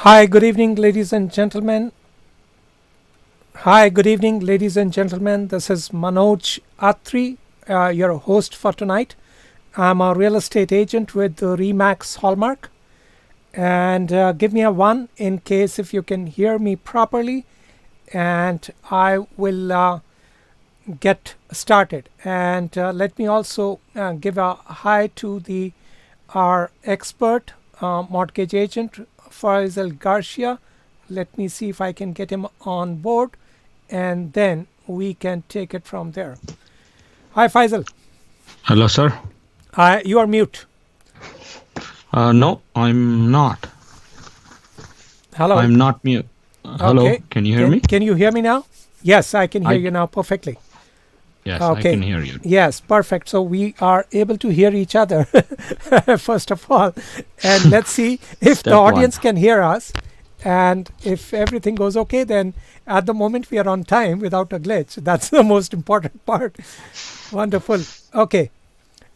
Hi, good evening, ladies and gentlemen. Hi, good evening, ladies and gentlemen. This is Manoj Atri, your host for tonight. I'm a real estate agent with the Remax Hallmark. And give me a one in case if you can hear me properly. And I will get started. And let me also give a hi to our expert mortgage agent, Faisal Garcia. Let me see if I can get him on board, and then we can take it from there. Hi, Faisal. Hello, sir. You are mute. No, I'm not. Hello. I'm not mute. Hello, Okay. can you hear Can me? can you hear me now? Yes, I can hear I you now perfectly. yes, I Okay. can hear you. Yes, perfect. So we are able to hear each other, first of all. And let's see if the Step one. audience can hear us. And if everything goes okay, then at the moment we are on time without a glitch. That's the most important part. Wonderful. Okay.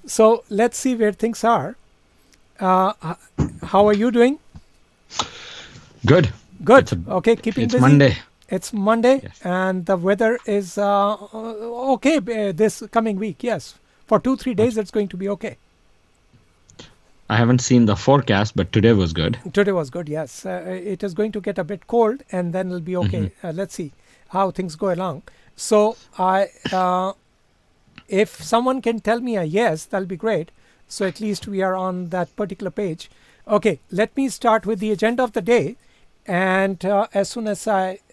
So let's see where things are. How are you doing? Good. It's Good. a Okay. Keeping it's busy. Monday. It's Monday Yes. and the weather is okay this coming week. Yes. For 2, 3 days, Okay. it's going to be okay. I haven't seen the forecast, but today was good. Today was good. Yes. It is going to get a bit cold and then it'll be hmm okay. Let's see how things go along. So if someone can tell me a yes, that'll be great. So at least we are on that particular page. Okay, let me start with the agenda of the day. And as soon as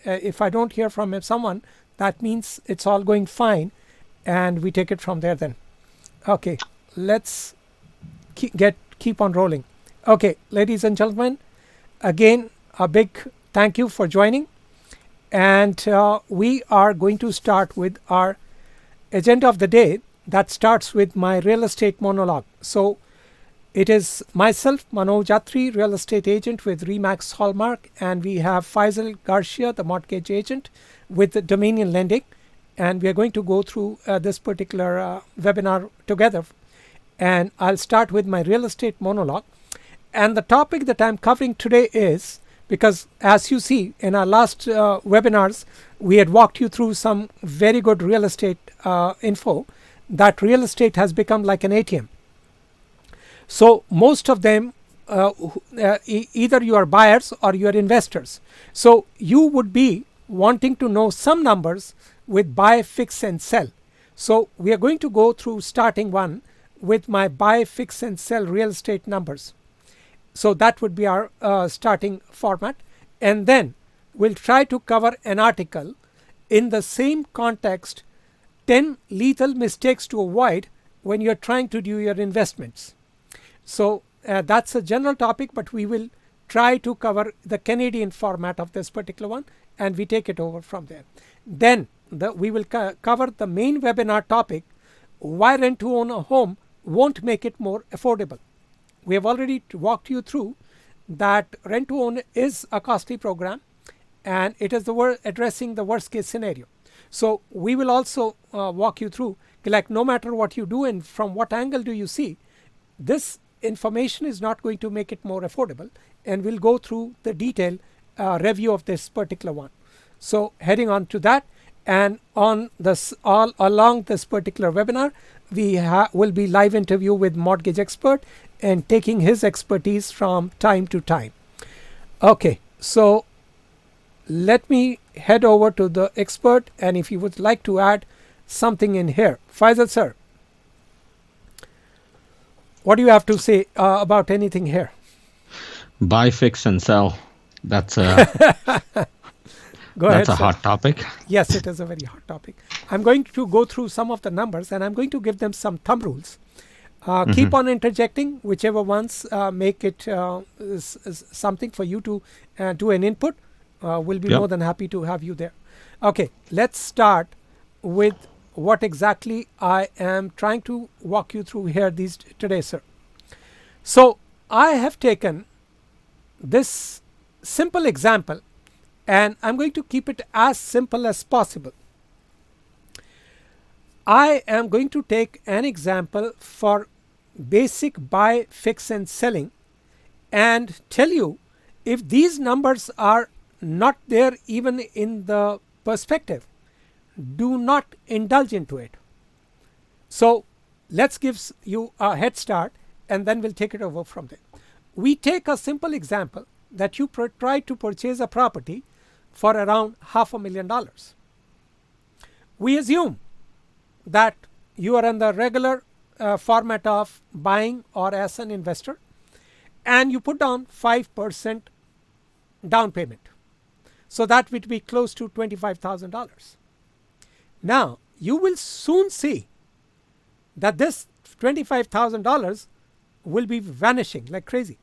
if I don't hear from someone, that means it's all going fine. And we take it from there then. Okay, let's keep on rolling. Okay, ladies and gentlemen, again, a big thank you for joining. And we are going to start with our agenda of the day that starts with my real estate monologue. So it is myself, Manoj Atri, real estate agent with Remax Hallmark, and we have Faisal Garcia, the mortgage agent with the Dominion Lending. And we are going to go through this particular webinar together. And I'll start with my real estate monologue. And the topic that I'm covering today is because, as you see in our last webinars, we had walked you through some very good real estate info, that real estate has become like an ATM. So most of them, either you are buyers or you are investors. So you would be wanting to know some numbers with buy, fix, and sell. So we are going to go through starting one with my buy, fix, and sell real estate numbers. So that would be our starting format. And then we'll try to cover an article in the same context, 10 lethal mistakes to avoid when you're trying to do your investments. So that's a general topic, but we will try to cover the Canadian format of this particular one, and we take it over from there. Then we will cover the main webinar topic, why rent to own a home won't make it more affordable. We have already walked you through that rent to own is a costly program, and it is addressing the worst case scenario. So we will also walk you through, like, no matter what you do and from what angle do you see, this information is not going to make it more affordable, and we'll go through the detailed review of this particular one. So heading on to that, and on this all along this particular webinar, we will be live interview with mortgage expert and taking his expertise from time to time. Okay, so let me head over to the expert, and if you would like to add something in here, Faisal sir, what do you have to say about anything here? Buy, fix, and sell. That's a Go that's ahead, a sir. hot topic. Yes, it is a very hot topic. I'm going to go through some of the numbers, and I'm going to give them some thumb rules. Keep hmm on interjecting, whichever ones make it something for you to do an input. We'll be more Yep. than happy to have you there. Okay, let's start with what exactly I am trying to walk you through here today, sir. So I have taken this simple example, and I'm going to keep it as simple as possible. I am going to take an example for basic buy, fix, and selling, and tell you if these numbers are not there even in the perspective, do not indulge into it. So let's give you a head start, and then we'll take it over from there. We take a simple example that you try to purchase a property for around $500,000. We assume that you are in the regular format of buying or as an investor, and you put down 5% down payment. So that would be close to $25,000. Now, you will soon see that this $25,000 will be vanishing like crazy.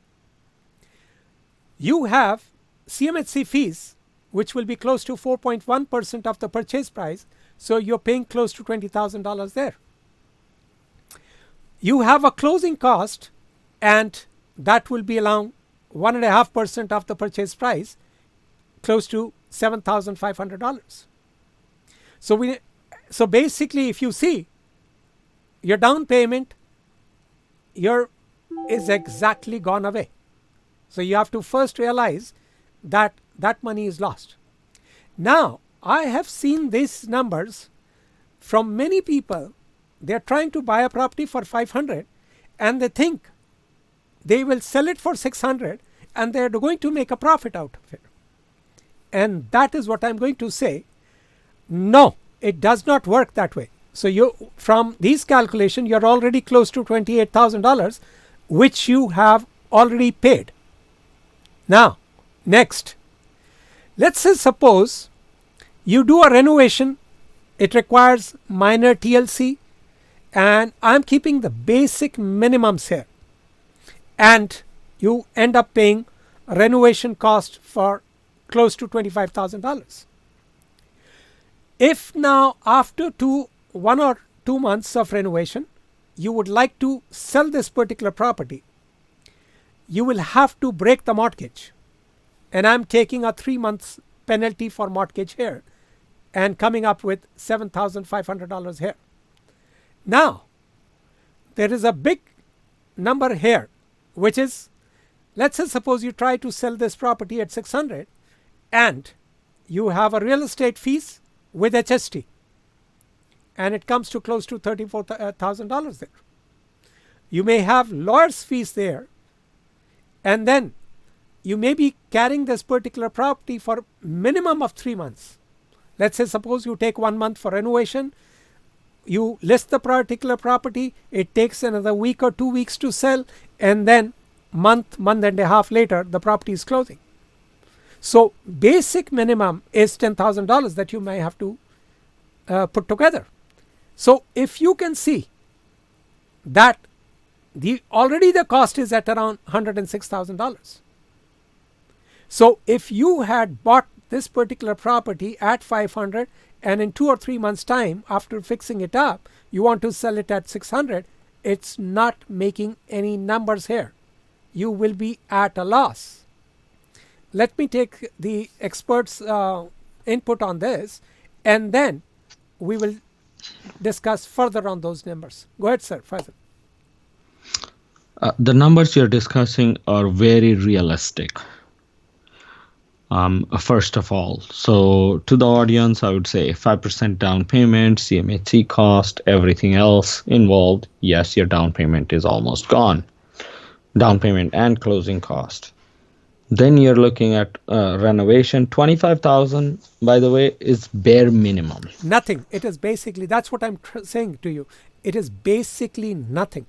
You have CMHC fees, which will be close to 4.1% of the purchase price, so you're paying close to $20,000 there. You have a closing cost, and that will be around 1.5% of the purchase price, close to $7,500. So basically, if you see, your down payment is exactly gone away. So you have to first realize that that money is lost. Now, I have seen these numbers from many people. They're trying to buy a property for 500, and they think they will sell it for 600, and they're going to make a profit out of it. And that is what I'm going to say. No, it does not work that way. So from these calculations, you're already close to $28,000, which you have already paid. Now, next, let's say suppose you do a renovation. It requires minor TLC, and I'm keeping the basic minimums here. And you end up paying a renovation cost for close to $25,000. If now after 1 or 2 months of renovation, you would like to sell this particular property, you will have to break the mortgage. And I'm taking a 3 months penalty for mortgage here and coming up with $7,500 here. Now, there is a big number here, which is, let's say suppose you try to sell this property at 600, and you have a real estate fees with HST, and it comes to close to $34,000 there. You may have lawyer's fees there, and then you may be carrying this particular property for minimum of 3 months. Let's say suppose you take 1 month for renovation, you list the particular property, it takes another week or 2 weeks to sell, and then month and a half later, the property is closing. So basic minimum is $10,000 that you may have to put together. So if you can see that already the cost is at around $106,000. So if you had bought this particular property at 500, and in 2 or 3 months time after fixing it up, you want to sell it at 600, it's not making any numbers here. You will be at a loss. Let me take the experts' input on this, and then we will discuss further on those numbers. Go ahead, sir. Faisal. The numbers you're discussing are very realistic. First of all, so to the audience, I would say 5% down payment, CMHC cost, everything else involved. Yes, your down payment is almost gone. Down payment and closing cost. Then you're looking at renovation. $25,000, by the way, is bare minimum. Nothing. It is basically, that's what I'm saying to you. It is basically nothing.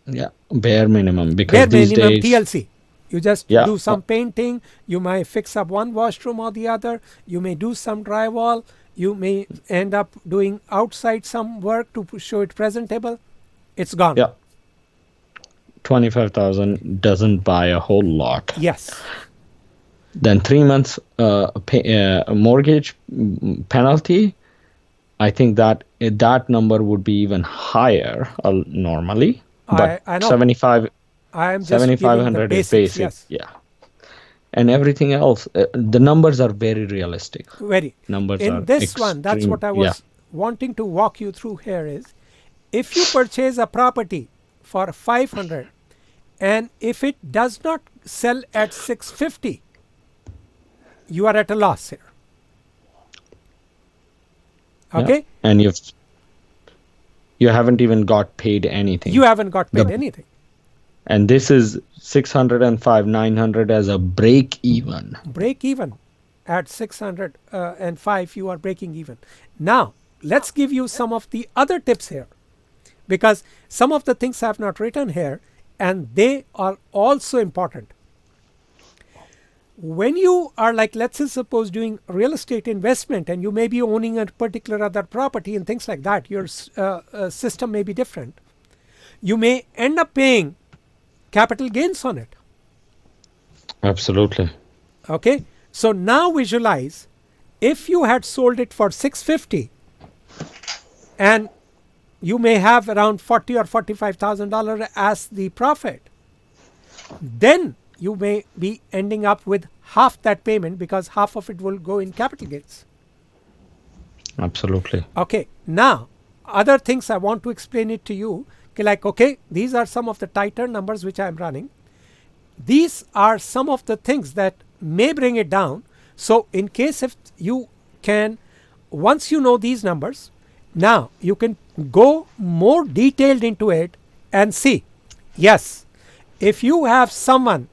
Yeah, bare minimum. Because bare these minimum days, TLC. You just do some painting. You might fix up one washroom or the other. You may do some drywall. You may end up doing outside some work to show it presentable. It's gone. Yeah. $25,000 doesn't buy a whole lot. Yes. Then 3 months mortgage penalty. I think that number would be even higher normally. But I know. 7,500 is basic. Yes. Yeah. And everything else, the numbers are very realistic. Very. Numbers in are this extreme. one, that's what I was wanting to walk you through here is, if you purchase a property for 500 And if it does not sell at 650, you are at a loss here. Okay? Yeah. And you haven't even got paid anything. You haven't got paid anything. And this is 605, 900 as a break even. Break even. At 605, you are breaking even. Now, let's give you some of the other tips here, because some of the things I have not written here, and they are also important. When you are, like, let's say suppose doing real estate investment, and you may be owning a particular other property and things like that, your system may be different. You may end up paying capital gains on it. Absolutely. Okay. So now visualize, if you had sold it for 650 and you may have around $40,000 or $45,000 as the profit, then you may be ending up with half that payment, because half of it will go in capital gains. Absolutely. Okay. Now, other things I want to explain it to you. Like, okay, these are some of the tighter numbers which I am running. These are some of the things that may bring it down. So in case if you can, once you know these numbers, now you can go more detailed into it and see, yes, if you have someone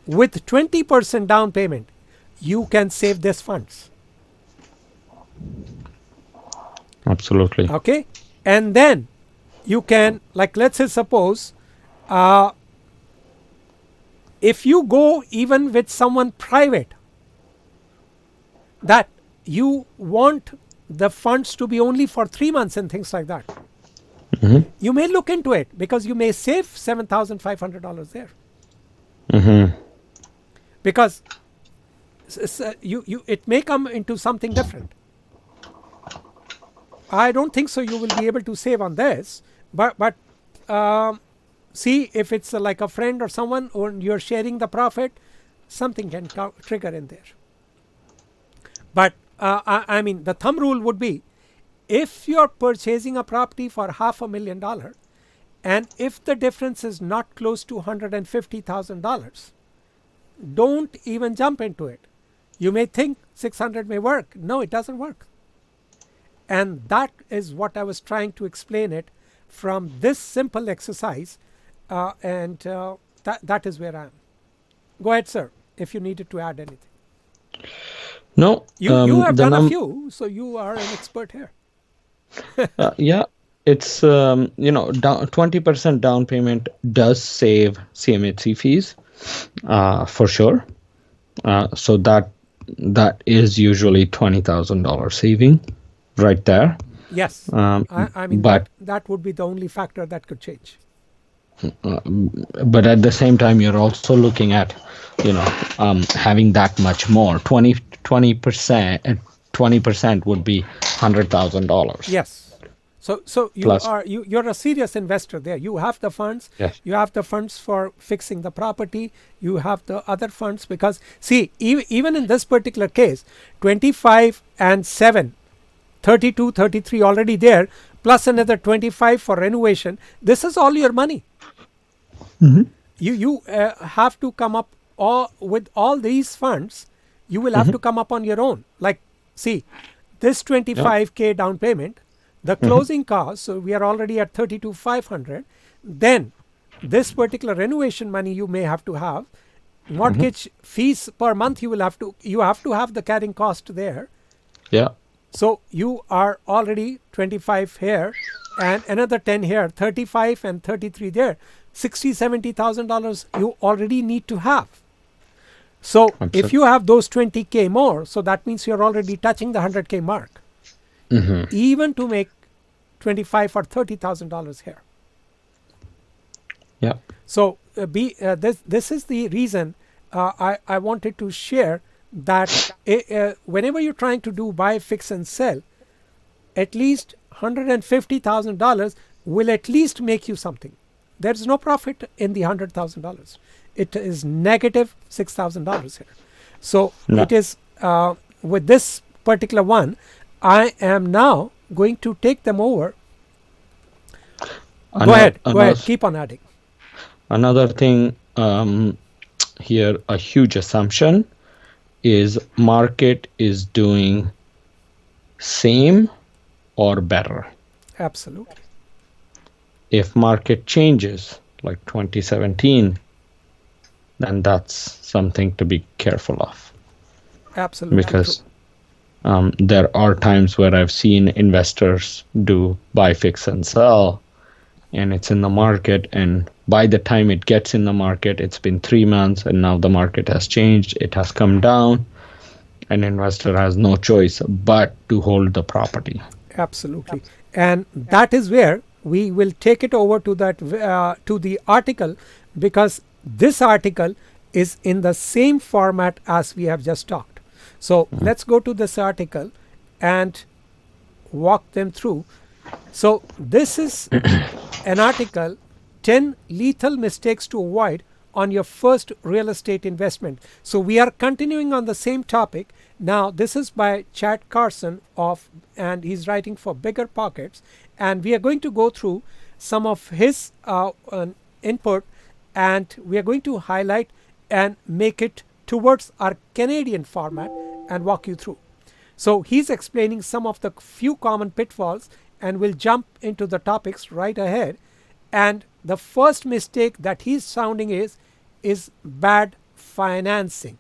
with 20% down payment, you can save this funds. Absolutely. Okay. And then you can, like, let's say suppose, if you go even with someone private, that you want the funds to be only for 3 months and things like that, you may look into it, because you may save $7,500 there. Because it may come into something different. I don't think so you will be able to save on this, but see, if it's like a friend or someone, or you're sharing the profit, something can trigger in there. But I mean, the thumb rule would be, if you're purchasing a property for $500,000, and if the difference is not close to $150,000, don't even jump into it. You may think 600 may work. No, it doesn't work. And that is what I was trying to explain it from this simple exercise. And that is where I am. Go ahead, sir, if you needed to add anything. No. You have done a few, so you are an expert here. Yeah, it's 20% down payment does save CMHC fees, for sure. So that is usually $20,000 saving right there. Yes. I mean, but that would be the only factor that could change. But at the same time, you're also looking at, having that much more. 20% would be $100,000. Yes. So you're a serious investor there. You have the funds. Yes. You have the funds for fixing the property. You have the other funds, because see, even in this particular case, 25 and 7, 32, 33 already there, plus another 25 for renovation. This is all your money. You have to come up with all these funds. You will have to come up on your own. Like, see, this 25K down payment, the closing cost, so we are already at 32,500. Then this particular renovation money you may have to have. Mortgage fees per month, you have to have the carrying cost there. Yeah. So you are already 25 here and another 10 here, 35 and 33 there. $60,000-$70,000 you already need to have. So if you have those 20K more, so that means you're already touching the 100K mark. Even to make $25,000 or $30,000 here. Yeah. So this is the reason I wanted to share that whenever you're trying to do buy, fix, and sell, at least $150,000 will at least make you something. There's no profit in the $100,000. It is negative $6,000 here. So it is with this particular one, I am now going to take them over. Go ahead. Keep on adding. Another thing here, a huge assumption is market is doing same or better. Absolutely. If market changes like 2017, then that's something to be careful of. Absolutely. Because there are times where I've seen investors do buy, fix, and sell, and it's in the market, and by the time it gets in the market, it's been 3 months, and now the market has changed, it has come down. An investor has no choice but to hold the property. Absolutely. And that is where we will take it over to that to the article, because this article is in the same format as we have just talked. So let's go to this article and walk them through. So this is an article, 10 lethal mistakes to avoid on your first real estate investment. So we are continuing on the same topic. Now this is by Chad Carson and he's writing for BiggerPockets, and we are going to go through some of his input, and we are going to highlight and make it towards our Canadian format and walk you through. So he's explaining some of the few common pitfalls, and we'll jump into the topics right ahead. And the first mistake that he's sounding is bad financing.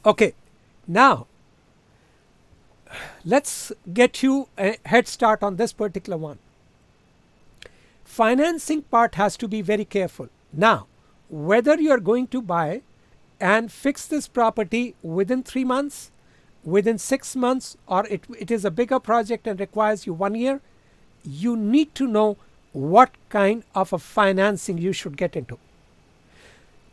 Okay, now let's get you a head start on this particular one. Financing part has to be very careful. Now, whether you're going to buy and fix this property within 3 months, within 6 months, or it is a bigger project and requires you 1 year, you need to know what kind of a financing you should get into.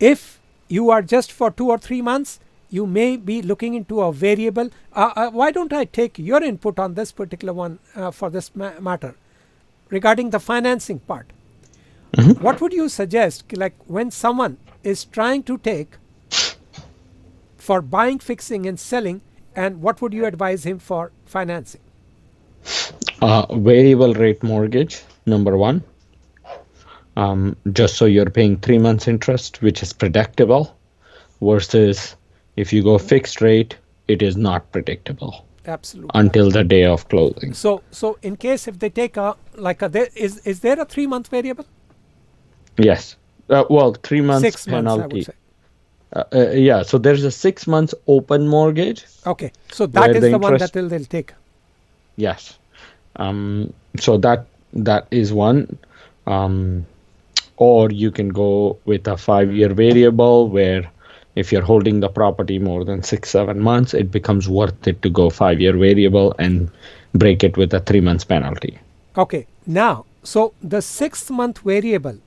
If you are just for 2 or 3 months, you may be looking into a variable. Why don't I take your input on this particular one for this matter regarding the financing part? Mm-hmm. What would you suggest, like when someone is trying to take for buying, fixing, and selling, and what would you advise him for financing? Variable rate mortgage, number one. Just so you're paying 3 months interest, which is predictable, versus if you go fixed rate, it is not predictable. Absolutely. Until the day of closing. So in case if they take is there a 3 month variable? Yes. 3 months 6 penalty. months, I would say. Yeah. So there's a 6 months open mortgage. Okay. So that is the one that they'll take. Yes. So that is one. Or you can go with a 5-year variable where if you're holding the property more than 6-7 months, it becomes worth it to go 5-year variable and break it with a 3 months penalty. Okay. Now, so the 6th month variable,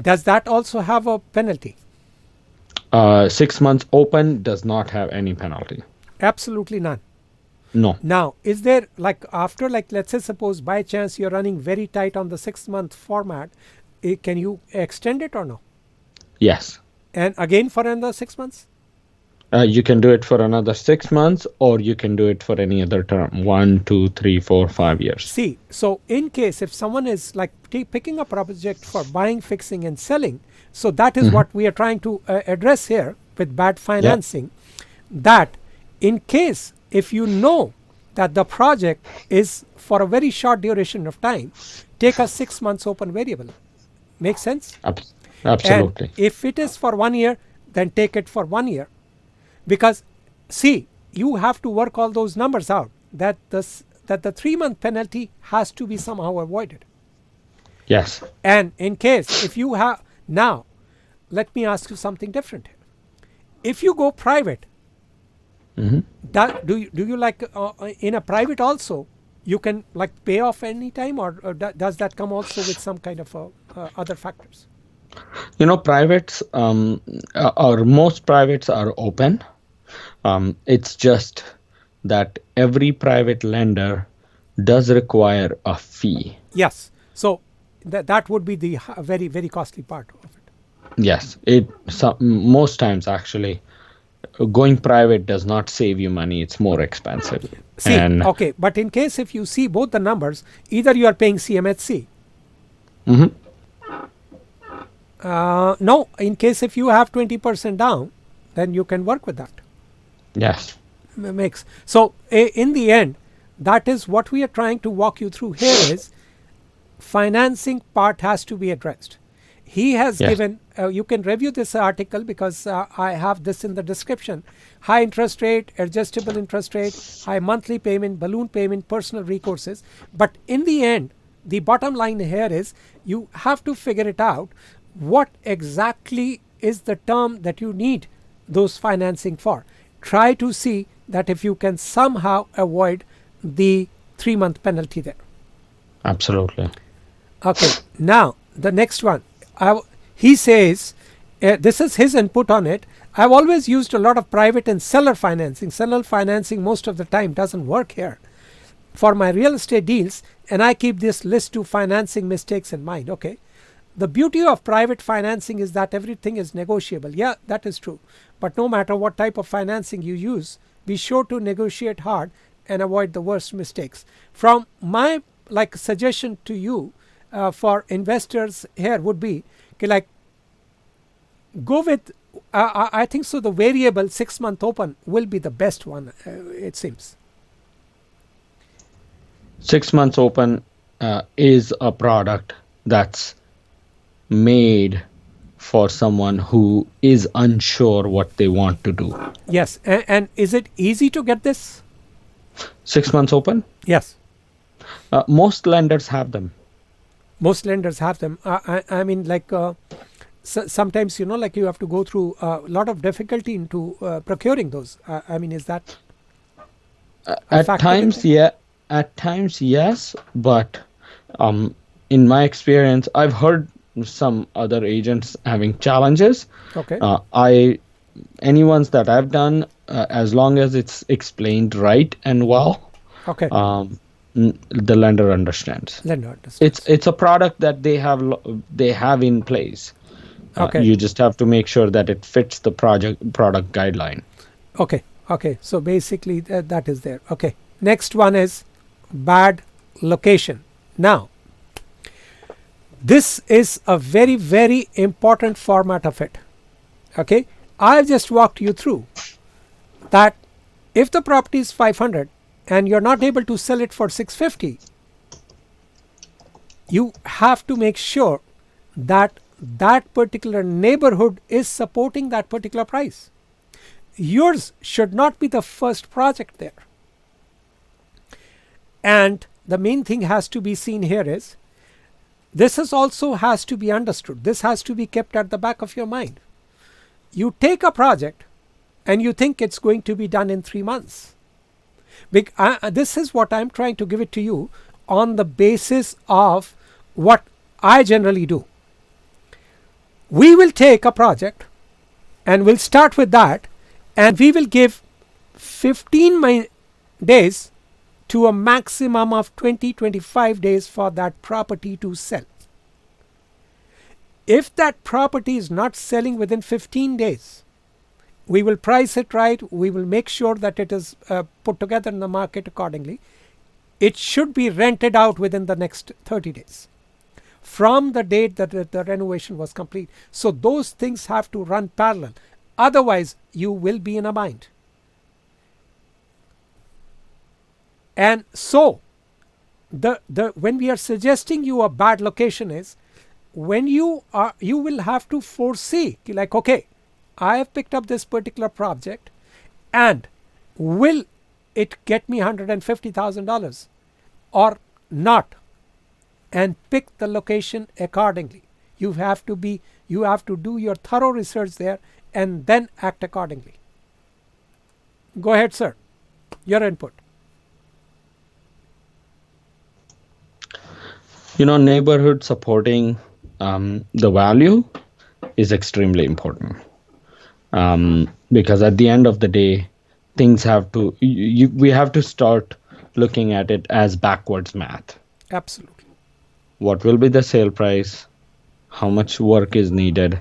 does that also have a penalty? 6 months open does not have any penalty. Absolutely none. No. Now, is there after let's say suppose by chance you're running very tight on the 6 month format, can you extend it or no? Yes. And again for another 6 months? You can do it for another 6 months, or you can do it for any other term, 1, 2, 3, 4, 5 years. See, so in case if someone is picking up a project for buying, fixing, and selling, so that is what we are trying to address here with bad financing, that in case if you know that the project is for a very short duration of time, take a 6 months open variable. Make sense? Absolutely. And if it is for 1 year, then take it for 1 year. Because see, you have to work all those numbers out, that the 3 month penalty has to be somehow avoided. Yes. And in case if you have, now let me ask you something different. If you go private, do you in a private also you can pay off any time, or does that come also with some kind of other factors? Privates or most privates are open. It's just that every private lender does require a fee. Yes. So that would be the very, very costly part of it. Yes. Most times actually going private does not save you money. It's more expensive. See, okay. But in case if you see both the numbers, either you are paying CMHC No, in case if you have 20% down, then you can work with that. Yes. Makes so in the end, that is what we are trying to walk you through here is financing part has to be addressed. He has Yes. given, you can review this article because I have this in the description. High interest rate, adjustable interest rate, high monthly payment, balloon payment, personal recourses. But in the end, the bottom line here is you have to figure it out. What exactly is the term that you need those financing for? Try to see that if you can somehow avoid the 3-month penalty there. Absolutely. Okay, now the next one. He says, this is his input on it. I've always used a lot of private and seller financing. Seller financing most of the time doesn't work here for my real estate deals, and I keep this list to financing mistakes in mind. Okay, the beauty of private financing is that everything is negotiable. Yeah, that is true. But no matter what type of financing you use, be sure to negotiate hard and avoid the worst mistakes. From my suggestion to you for investors here would be go with I think so the variable 6-month open will be the best one, it seems. 6 months open is a product that's made for someone who is unsure what they want to do. Yes, and is it easy to get this? 6 months open? Yes. Most lenders have them. Most lenders have them. I mean, sometimes, you have to go through a lot of difficulty into procuring those. I mean, is that at times, yeah. At times, yes. But in my experience, I've heard some other agents having challenges. Okay. Any ones that I've done, as long as it's explained right and well, okay, the lender understands. It's a product that they have in place. Okay. You just have to make sure that it fits the product guideline. Okay. So basically that is there. Okay. Next one is bad location. Now, this is a very, very important format of it. Okay. I've just walked you through that if the property is 500 and you're not able to sell it for 650, you have to make sure that that particular neighborhood is supporting that particular price. Yours should not be the first project there. And the main thing has to be seen here is this is also has to be understood. This has to be kept at the back of your mind. You take a project and you think it's going to be done in 3 months. This is what I'm trying to give it to you on the basis of what I generally do. We will take a project and we'll start with that, and we will give 15 days to a maximum of 20-25 days for that property to sell. If that property is not selling within 15 days, we will price it right. We will make sure that it is put together in the market accordingly. It should be rented out within the next 30 days from the date that the renovation was complete. So those things have to run parallel. Otherwise, you will be in a bind. And so when we are suggesting you a bad location is when you will have to foresee, okay, I have picked up this particular project, and will it get me $150,000 or not? And pick the location accordingly. You have to do your thorough research there and then act accordingly. Go ahead, sir. Your input. Neighborhood supporting the value is extremely important. Because at the end of the day, things have to, we have to start looking at it as backwards math. Absolutely. What will be the sale price? How much work is needed?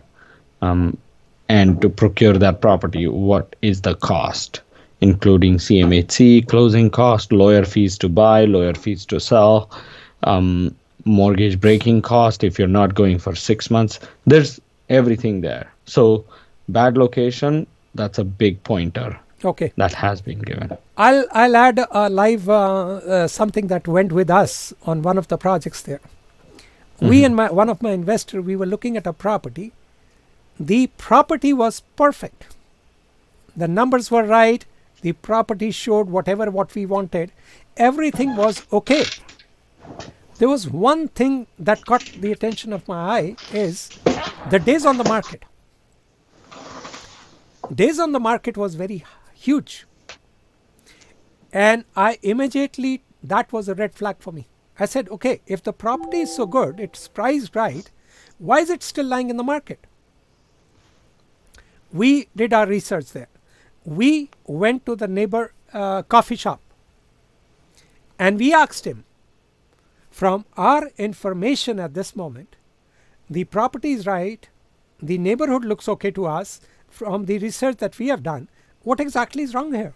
And to procure that property, what is the cost, including CMHC, closing cost, lawyer fees to buy, lawyer fees to sell, mortgage breaking cost if you're not going for 6 months. There's everything there. So bad location, that's a big pointer Okay. that has been given. I'll add a live something that went with us on one of the projects there. We and one of my investor, we were looking at a property. The property was perfect. The numbers were right. The property showed what we wanted. Everything was okay. There was one thing that caught the attention of my eye is the days on the market. Days on the market was very huge. And I immediately, that was a red flag for me. I said, okay, if the property is so good, it's priced right, why is it still lying in the market? We did our research there. We went to the neighbor coffee shop and we asked him, from our information at this moment, the property is right, the neighborhood looks okay to us, from the research that we have done, what exactly is wrong here?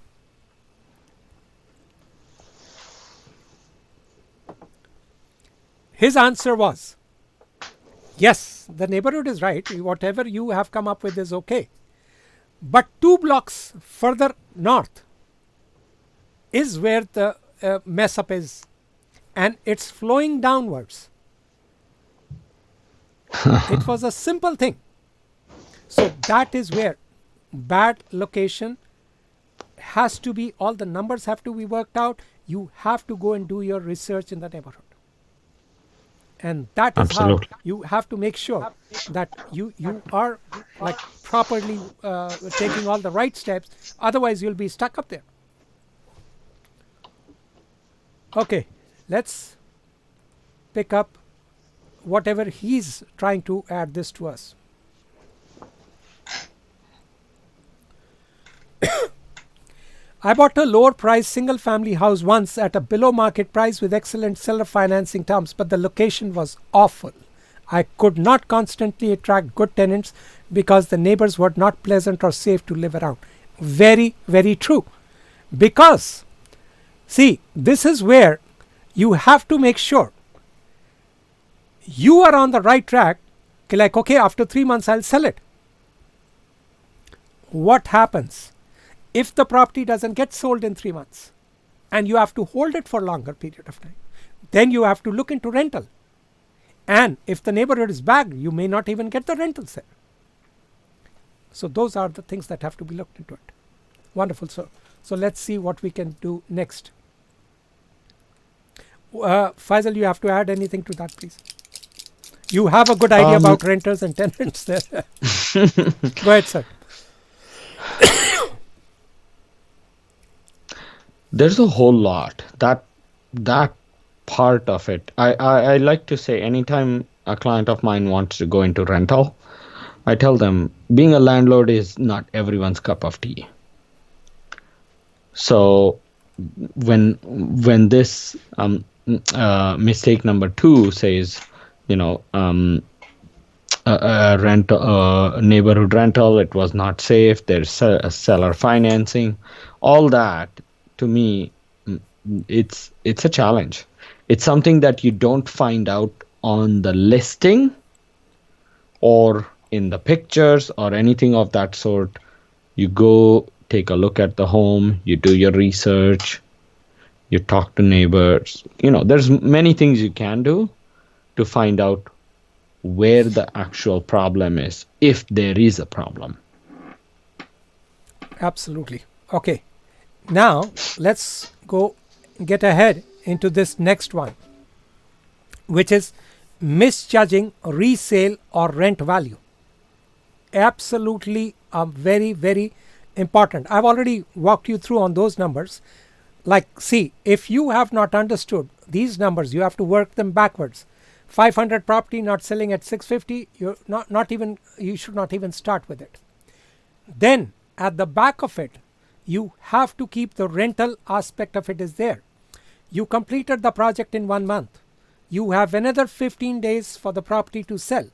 His answer was, yes, the neighborhood is right. Whatever you have come up with is okay. But 2 blocks further north is where the mess up is. And it's flowing downwards. It was a simple thing. So that is where bad location has to be, all the numbers have to be worked out. You have to go and do your research in the neighborhood. And that is Absolutely. how you have to make sure that you are like properly taking all the right steps. Otherwise, you'll be stuck up there. Okay, let's pick up whatever he's trying to add this to us. I bought a lower price single family house once at a below market price with excellent seller financing terms, but the location was awful. I could not constantly attract good tenants because the neighbors were not pleasant or safe to live around. Very, very true. Because, see, this is where you have to make sure you are on the right track. Like, okay, after 3 months, I'll sell it. What happens if the property doesn't get sold in 3 months and you have to hold it for a longer period of time? Then you have to look into rental. And if the neighborhood is bad, you may not even get the rentals there. So those are the things that have to be looked into it. Wonderful, sir. So let's see what we can do next. Faisal, you have to add anything to that, please. You have a good idea about renters and tenants there. Go ahead, sir. There's a whole lot that part of it. I like to say, anytime a client of mine wants to go into rental, I tell them being a landlord is not everyone's cup of tea. So when this mistake number 2 says, neighborhood rental, it was not safe, there's seller financing, all that, to me, it's a challenge. It's something that you don't find out on the listing or in the pictures or anything of that sort. You go take a look at the home, you do your research, you talk to neighbors. There's many things you can do to find out where the actual problem is, if there is a problem. Absolutely. Okay. Now, let's go get ahead into this next one, which is misjudging resale or rent value. Absolutely very, very important. I've already walked you through on those numbers. Like, see, if you have not understood these numbers, you have to work them backwards. 500 property not selling at 650, you should not even start with it. Then at the back of it, you have to keep the rental aspect of it is there. You completed the project in 1 month. You have another 15 days for the property to sell.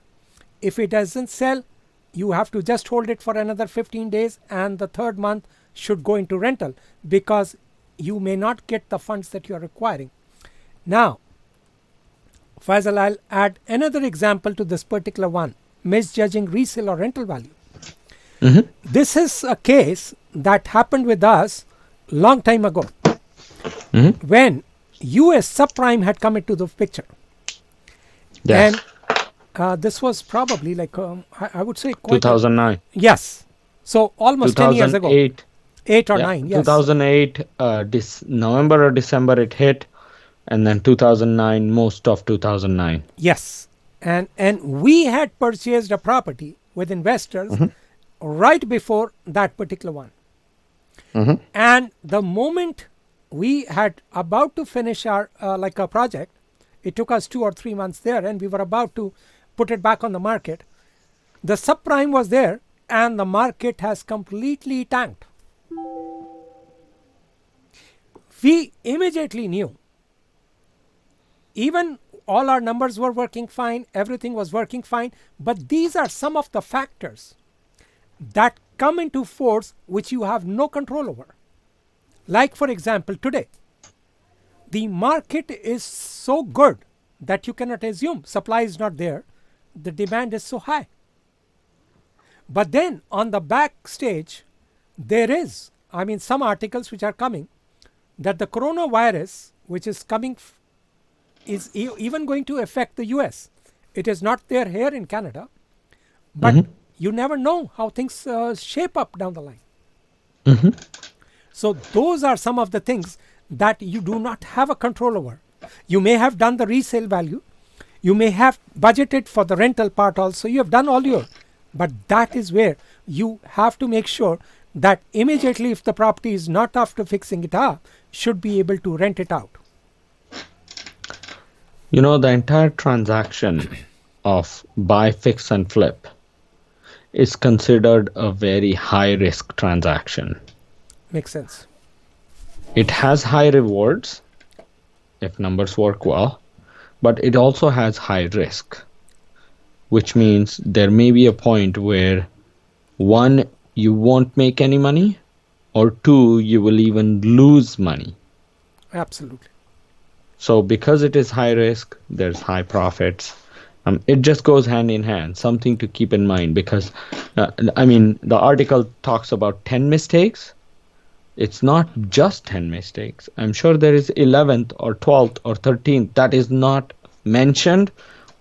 If it doesn't sell, you have to just hold it for another 15 days and the 3rd month should go into rental, because you may not get the funds that you are requiring. Now, Faisal, I'll add another example to this particular one. misjudging resale or rental value. Mm-hmm. This is a case that happened with us long time ago, Mm-hmm. when US subprime had come into the picture. Yes. And this was probably like, I would say quite 2009. yes. So almost 10 years ago. 2008. 8 or Yeah. 9, yes. 2008, November or December it hit, and then 2009, most of 2009. Yes. And we had purchased a property with investors right before that particular one. Mm-hmm. And the moment we had about to finish our like a project, it took us 2 or 3 months there, and we were about to put it back on the market. The subprime was there, and the market has completely tanked. We immediately knew, even all our numbers were working fine, everything was working fine, but these are some of the factors that come into force which you have no control over. Like, for example, today, the market is so good that you cannot assume supply is not there, the demand is so high. But then on the backstage, there is, some articles which are coming that the coronavirus, which is coming, is even going to affect the US. It is not there here in Canada, but you never know how things shape up down the line. Mm-hmm. So those are some of the things that you do not have a control over. You may have done the resale value, you may have budgeted for the rental part also, you have done all your, but that is where you have to make sure that immediately, if the property is not after fixing it up, should be able to rent it out. You know, the entire transaction of buy, fix, and flip is considered a very high risk transaction. Makes sense. It has high rewards if numbers work well, but it also has high risk, which means there may be a point where, one, you won't make any money, or two, you will even lose money. Absolutely. So because it is high risk, there's high profits. It just goes hand in hand, something to keep in mind, because the article talks about 10 mistakes. It's not just 10 mistakes. I'm sure there is 11th or 12th or 13th that is not mentioned,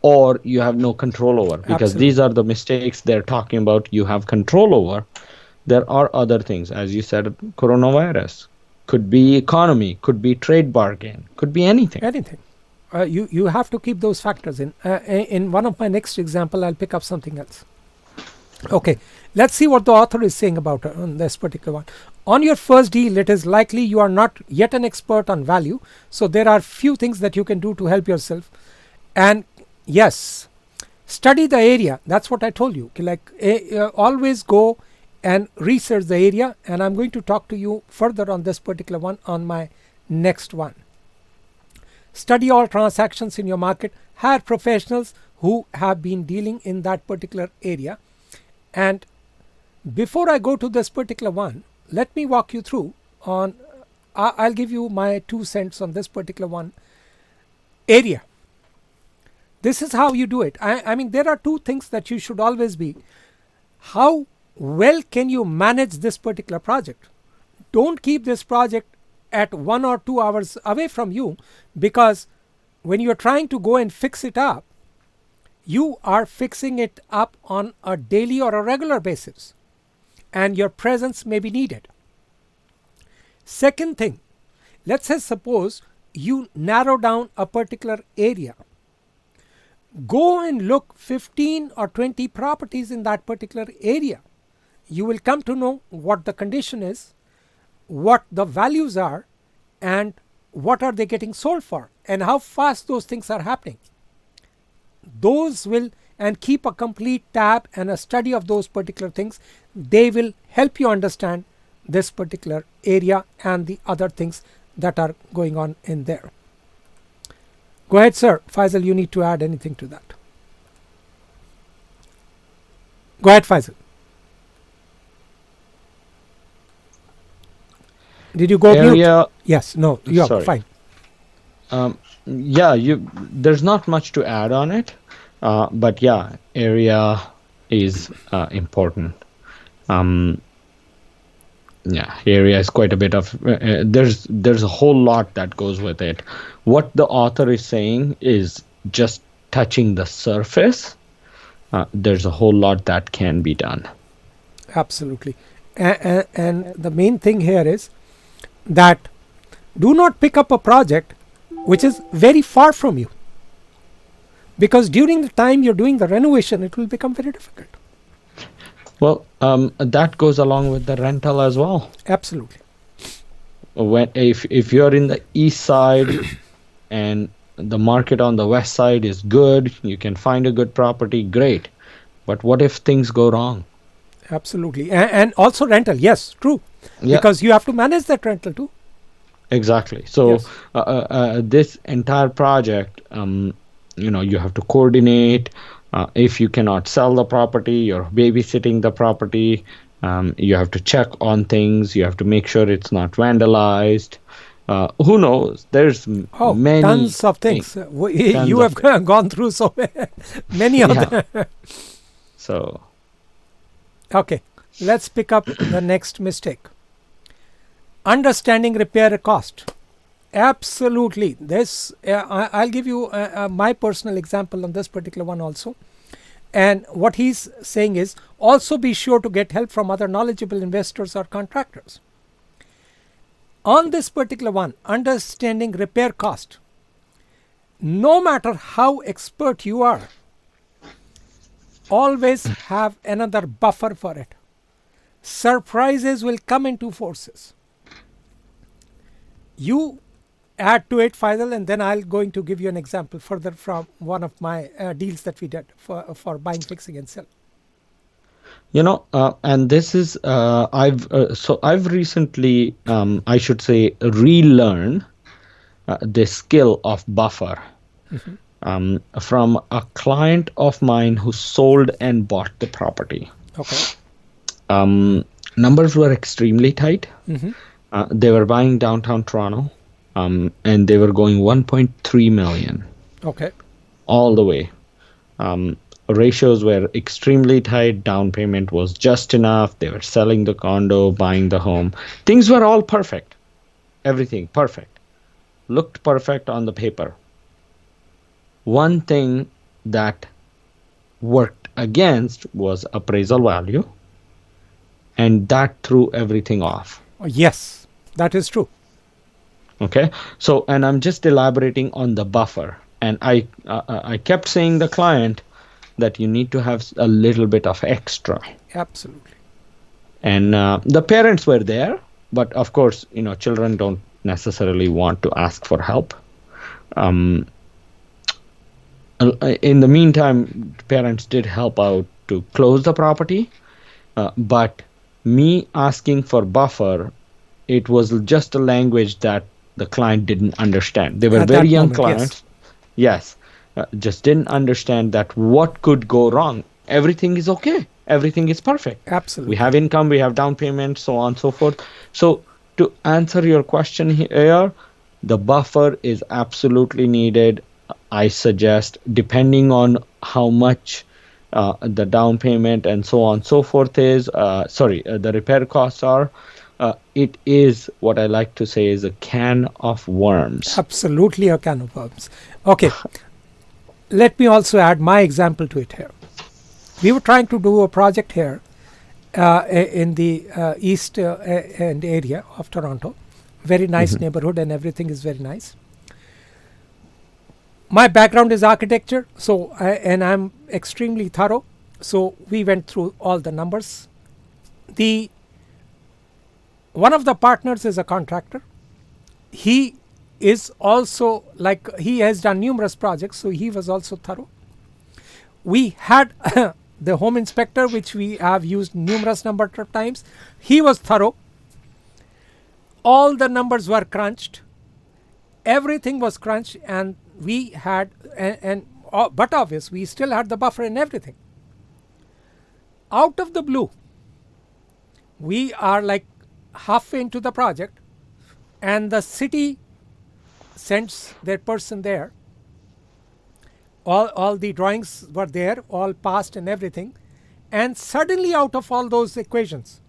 or you have no control over, because Absolutely. these are the mistakes they're talking about you have control over. There are other things, as you said, coronavirus, could be economy, could be trade bargain, could be anything. Anything. You have to keep those factors in. In one of my next example, I'll pick up something else. Okay, let's see what the author is saying about this particular one. On your first deal, it is likely you are not yet an expert on value, so there are few things that you can do to help yourself. And yes, study the area. That's what I told you. Like always go and research the area, and I'm going to talk to you further on this particular one on my next one. Study all transactions in your market. Hire professionals who have been dealing in that particular area. And before I go to this particular one, let me walk you through on, I'll give you my 2 cents on this particular one. Area. This is how you do it. I mean, there are 2 things that you should always be. How well can you manage this particular project? Don't keep this project at 1 or 2 hours away from you, because when you're trying to go and fix it up, you are fixing it up on a daily or a regular basis, and your presence may be needed. Second thing, let's say suppose you narrow down a particular area. Go and look 15 or 20 properties in that particular area. You will come to know what the condition is, what the values are, and what are they getting sold for, and how fast those things are happening. Those will, and keep a complete tab and a study of those particular things. They will help you understand this particular area and the other things that are going on in there. Go ahead, sir. Faisal, you need to add anything to that. Go ahead, Faisal. Did you go Area, mute? Yes, no, you're sorry. fine. There's not much to add on it, but yeah, area, is important. Um, yeah, area is quite a bit of there's a whole lot that goes with it. What the author is saying is just touching the surface. There's a whole lot that can be done. Absolutely. And the main thing here is that do not pick up a project which is very far from you, because during the time you're doing the renovation, it will become very difficult. Well, that goes along with the rental as well. Absolutely. When if you're in the east side and the market on the west side is good, you can find a good property, great. But what if things go wrong? Absolutely. And also rental. Yes, true. Yeah, Because you have to manage that rental too. exactly. So Yes. this entire project, you have to coordinate. If you cannot sell the property, you're babysitting the property. You have to check on things. You have to make sure it's not vandalized. Who knows? There's Oh, many tons of things. things. Tons You of have gone through so many of yeah. them. So Okay, let's pick up the next mistake. Understanding repair cost. Absolutely. This I'll give you my personal example on this particular one also. And what he's saying is also be sure to get help from other knowledgeable investors or contractors. On this particular one, understanding repair cost, no matter how expert you are, always have another buffer for it. Surprises will come in two forces. You add to it, Faisal, and then I'll going to give you an example further from one of my deals that we did for buying, fixing, and sell. and this is I've recently, I should say, relearn the skill of buffer Mhm. from a client of mine who sold and bought the property. Okay. Numbers were extremely tight. Hmm. They were buying downtown Toronto, and they were going 1.3 million Okay. all the way. Ratios were extremely tight. Down payment was just enough. They were selling the condo, buying the home. Things were all perfect. Everything perfect. Looked perfect on the paper. One thing that worked against was appraisal value, and that threw everything off. Oh, yes, that is true. Okay, so and I'm just elaborating on the buffer, and I kept saying the client that you need to have a little bit of extra, Absolutely. and the parents were there, but of course, children don't necessarily want to ask for help. um, in the meantime, parents did help out to close the property, but me asking for buffer, it was just a language that the client didn't understand. They were At very that young moment, yes. clients. Yes, just didn't understand that what could go wrong. Everything is okay. Everything is perfect. Absolutely. We have income, we have down payment, so on and so forth. So to answer your question here, the buffer is absolutely needed. I suggest, depending on how much the down payment and so on and so forth is, the repair costs are, it is what I like to say is a can of worms. Absolutely a can of worms. Okay, let me also add my example to it here. We were trying to do a project here in the east end area of Toronto. Very nice neighborhood, and everything is very nice. My background is architecture, and I'm extremely thorough. So we went through all the numbers. One of the partners is a contractor. He is also he has done numerous projects, so he was also thorough. We had the home inspector, which we have used numerous number of times. He was thorough. All the numbers were crunched. Everything was crunched, and we had but obvious, we still had the buffer and everything. Out of the blue, we are halfway into the project, and the city sends their person there. All the drawings were there, all passed and everything, And suddenly, out of all those equations,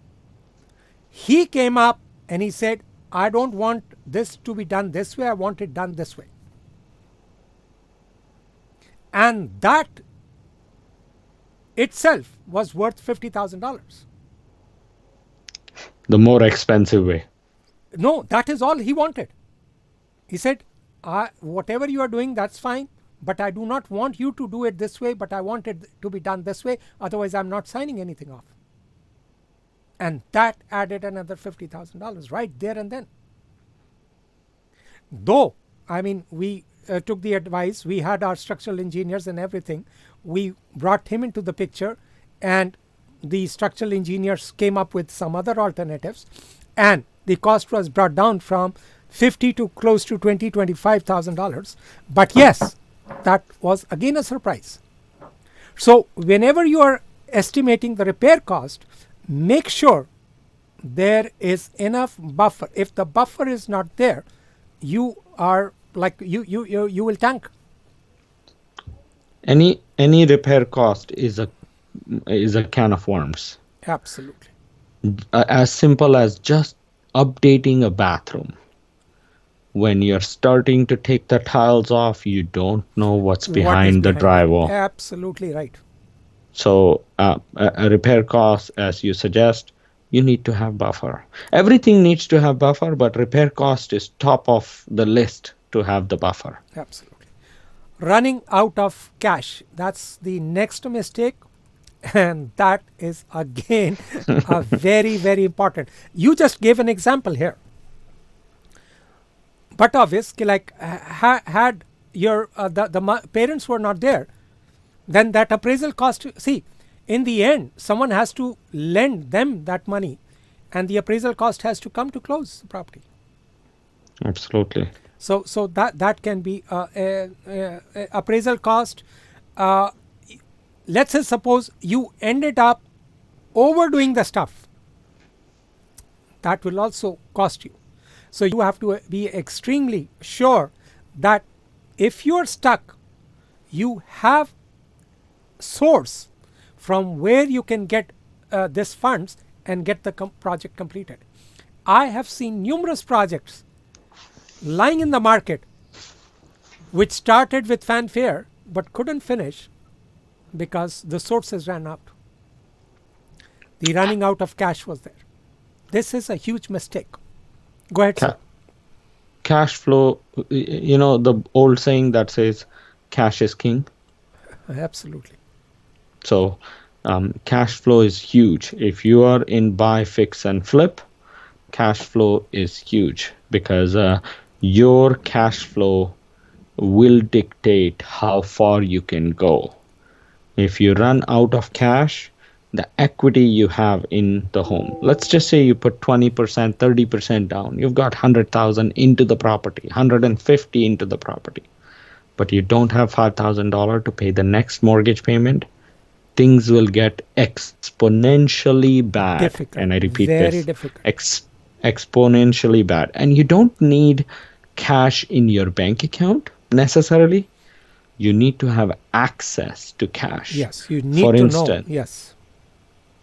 he came up and he said, I don't want this to be done this way, I want it done this way. And that itself was worth $50,000. The more expensive way. No, that is all he wanted. He said, whatever you are doing, that's fine, but I do not want you to do it this way, but I want it to be done this way. Otherwise, I'm not signing anything off. And that added another $50,000 right there and then. Though, I mean, we took the advice, we had our structural engineers and everything. We brought him into the picture, and the structural engineers came up with some other alternatives, and the cost was brought down from $50,000 to close to $25,000. But yes, that was again a surprise. So whenever you are estimating the repair cost, make sure there is enough buffer. If the buffer is not there, you are like you will tank. Any repair cost is a can of worms. Absolutely. As simple as just updating a bathroom. When you're starting to take the tiles off, you don't know what's behind the drywall. Absolutely right. So a repair cost, as you suggest, you need to have buffer. Everything needs to have buffer, but repair cost is top of the list to have the buffer. Absolutely. Running out of cash, that's the next mistake, and that is again a very, very important. You just gave an example here. But obviously, like had your the parents were not there, then that appraisal cost, see, in the end, someone has to lend them that money, and the appraisal cost has to come to close the property. Absolutely. So that can be appraisal cost. Let's say suppose you ended up overdoing the stuff. That will also cost you. So you have to be extremely sure that if you're stuck, you have source from where you can get this funds and get the project completed. I have seen numerous projects lying in the market which started with fanfare but couldn't finish because the sources ran out. The running out of cash was there. This is a huge mistake. Go ahead, sir. Cash flow, the old saying that says cash is king. Absolutely. So cash flow is huge. If you are in buy, fix, and flip, cash flow is huge because your cash flow will dictate how far you can go. If you run out of cash, the equity you have in the home, let's just say you put 20%, 30% down, you've got 100,000 into the property, 150 into the property, but you don't have $5,000 to pay the next mortgage payment, things will get exponentially bad. Difficult. And I repeat Very this, difficult. exponentially bad. And you don't need cash in your bank account necessarily. You need to have access to cash. Yes, you need to know. Yes.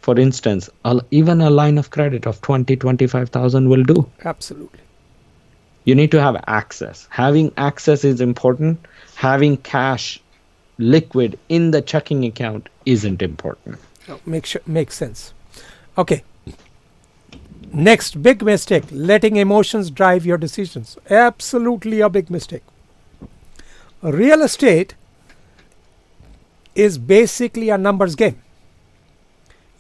For instance, even a line of credit of 20, 25,000 will do. Absolutely. You need to have access. Having access is important. Having cash liquid in the checking account isn't important. Makes sense. Okay. Next big mistake, letting emotions drive your decisions. Absolutely a big mistake. Real estate is basically a numbers game.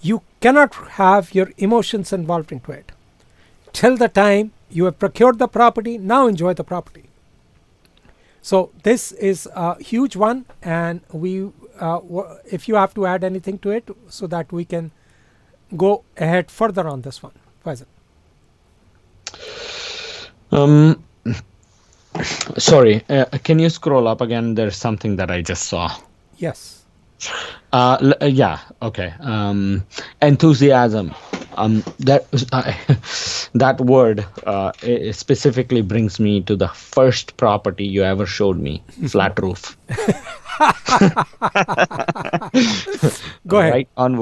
You cannot have your emotions involved into it. Till the time you have procured the property, now enjoy the property. So this is a huge one, and if you have to add anything to it so that we can go ahead further on this one. Faisal. Sorry, can you scroll up again? There's something that I just saw. Yes. Yeah, okay. Enthusiasm. That that word it specifically brings me to the first property you ever showed me, flat roof. Go ahead. Right on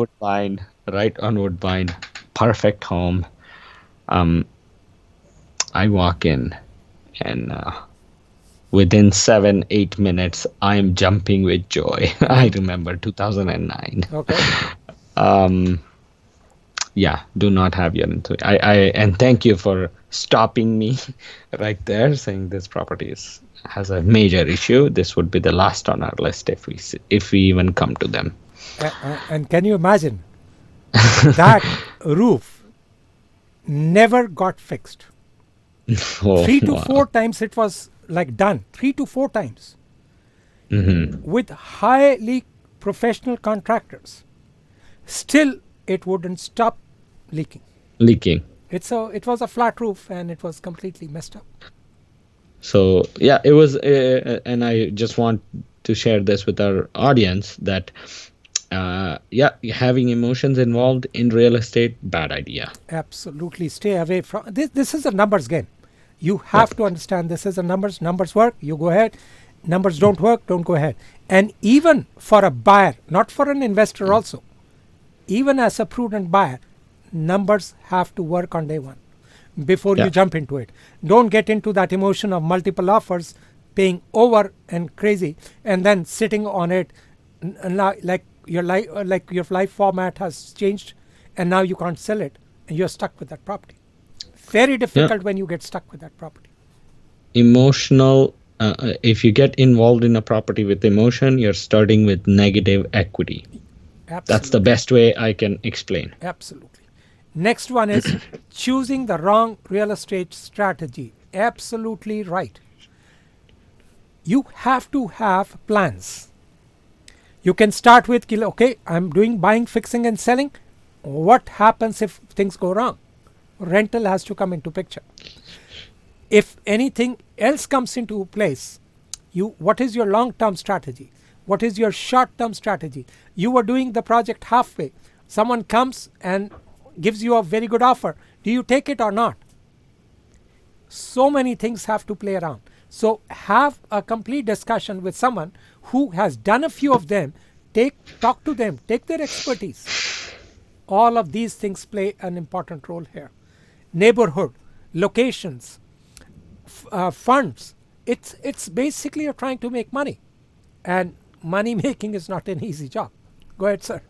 Woodbine, perfect home. I walk in, and within 7-8 minutes, I'm jumping with joy. I remember 2009. Okay. Yeah, do not have your and thank you for stopping me right there, saying this property has a major issue. This would be the last on our list if we even come to them. And can you imagine that roof never got fixed? Oh, 3 to wow. 4 times it was like done. 3 to 4 times Mm-hmm. with highly professional contractors. Still, it wouldn't stop leaking. Leaking. It was a flat roof and it was completely messed up. So yeah, it was, and I just want to share this with our audience that yeah, having emotions involved in real estate, bad idea. Absolutely, stay away from this. This is a numbers game. You have to understand this is a numbers. Numbers work, you go ahead. Numbers don't work, don't go ahead. And even for a buyer, not for an investor also, even as a prudent buyer, numbers have to work on day one before you jump into it. Don't get into that emotion of multiple offers, paying over and crazy, and then sitting on it, like your life format has changed, and now you can't sell it, and you're stuck with that property. Very difficult when you get stuck with that property. Emotional. If you get involved in a property with emotion, you're starting with negative equity. Absolutely. That's the best way I can explain. Absolutely. Next one is choosing the wrong real estate strategy. Absolutely right. You have to have plans. You can start with, okay, I'm doing buying, fixing, and selling. What happens if things go wrong? Rental has to come into picture. If anything else comes into place, what is your long-term strategy? What is your short-term strategy? You were doing the project halfway. Someone comes and gives you a very good offer. Do you take it or not? So many things have to play around. So have a complete discussion with someone who has done a few of them. Talk to them, take their expertise. All of these things play an important role here. Neighborhood, locations, funds. It's basically you're trying to make money, and money making is not an easy job. Go ahead, sir.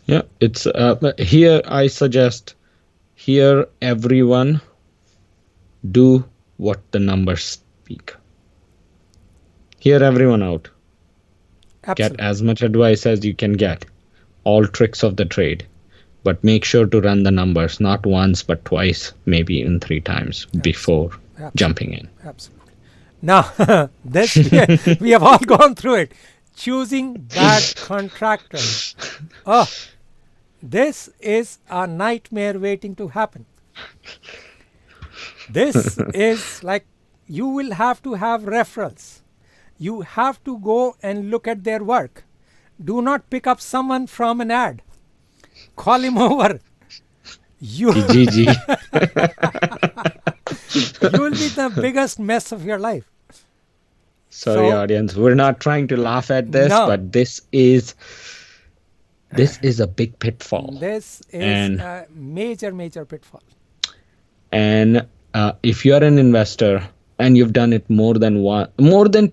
Yeah, it's here. I suggest here everyone do what the numbers speak. Hear everyone out. Absolutely. Get as much advice as you can get. All tricks of the trade, but make sure to run the numbers not once but twice, maybe even 3 times before jumping in. Absolutely. Now, this we have all gone through it. Choosing bad contractors. Oh, this is a nightmare waiting to happen. This is like you will have to have referrals. You have to go and look at their work. Do not pick up someone from an ad. Call him over. You will be the biggest mess of your life. Sorry, audience. We're not trying to laugh at this, but this is a big pitfall. This is a major pitfall. And if you're an investor and you've done it more than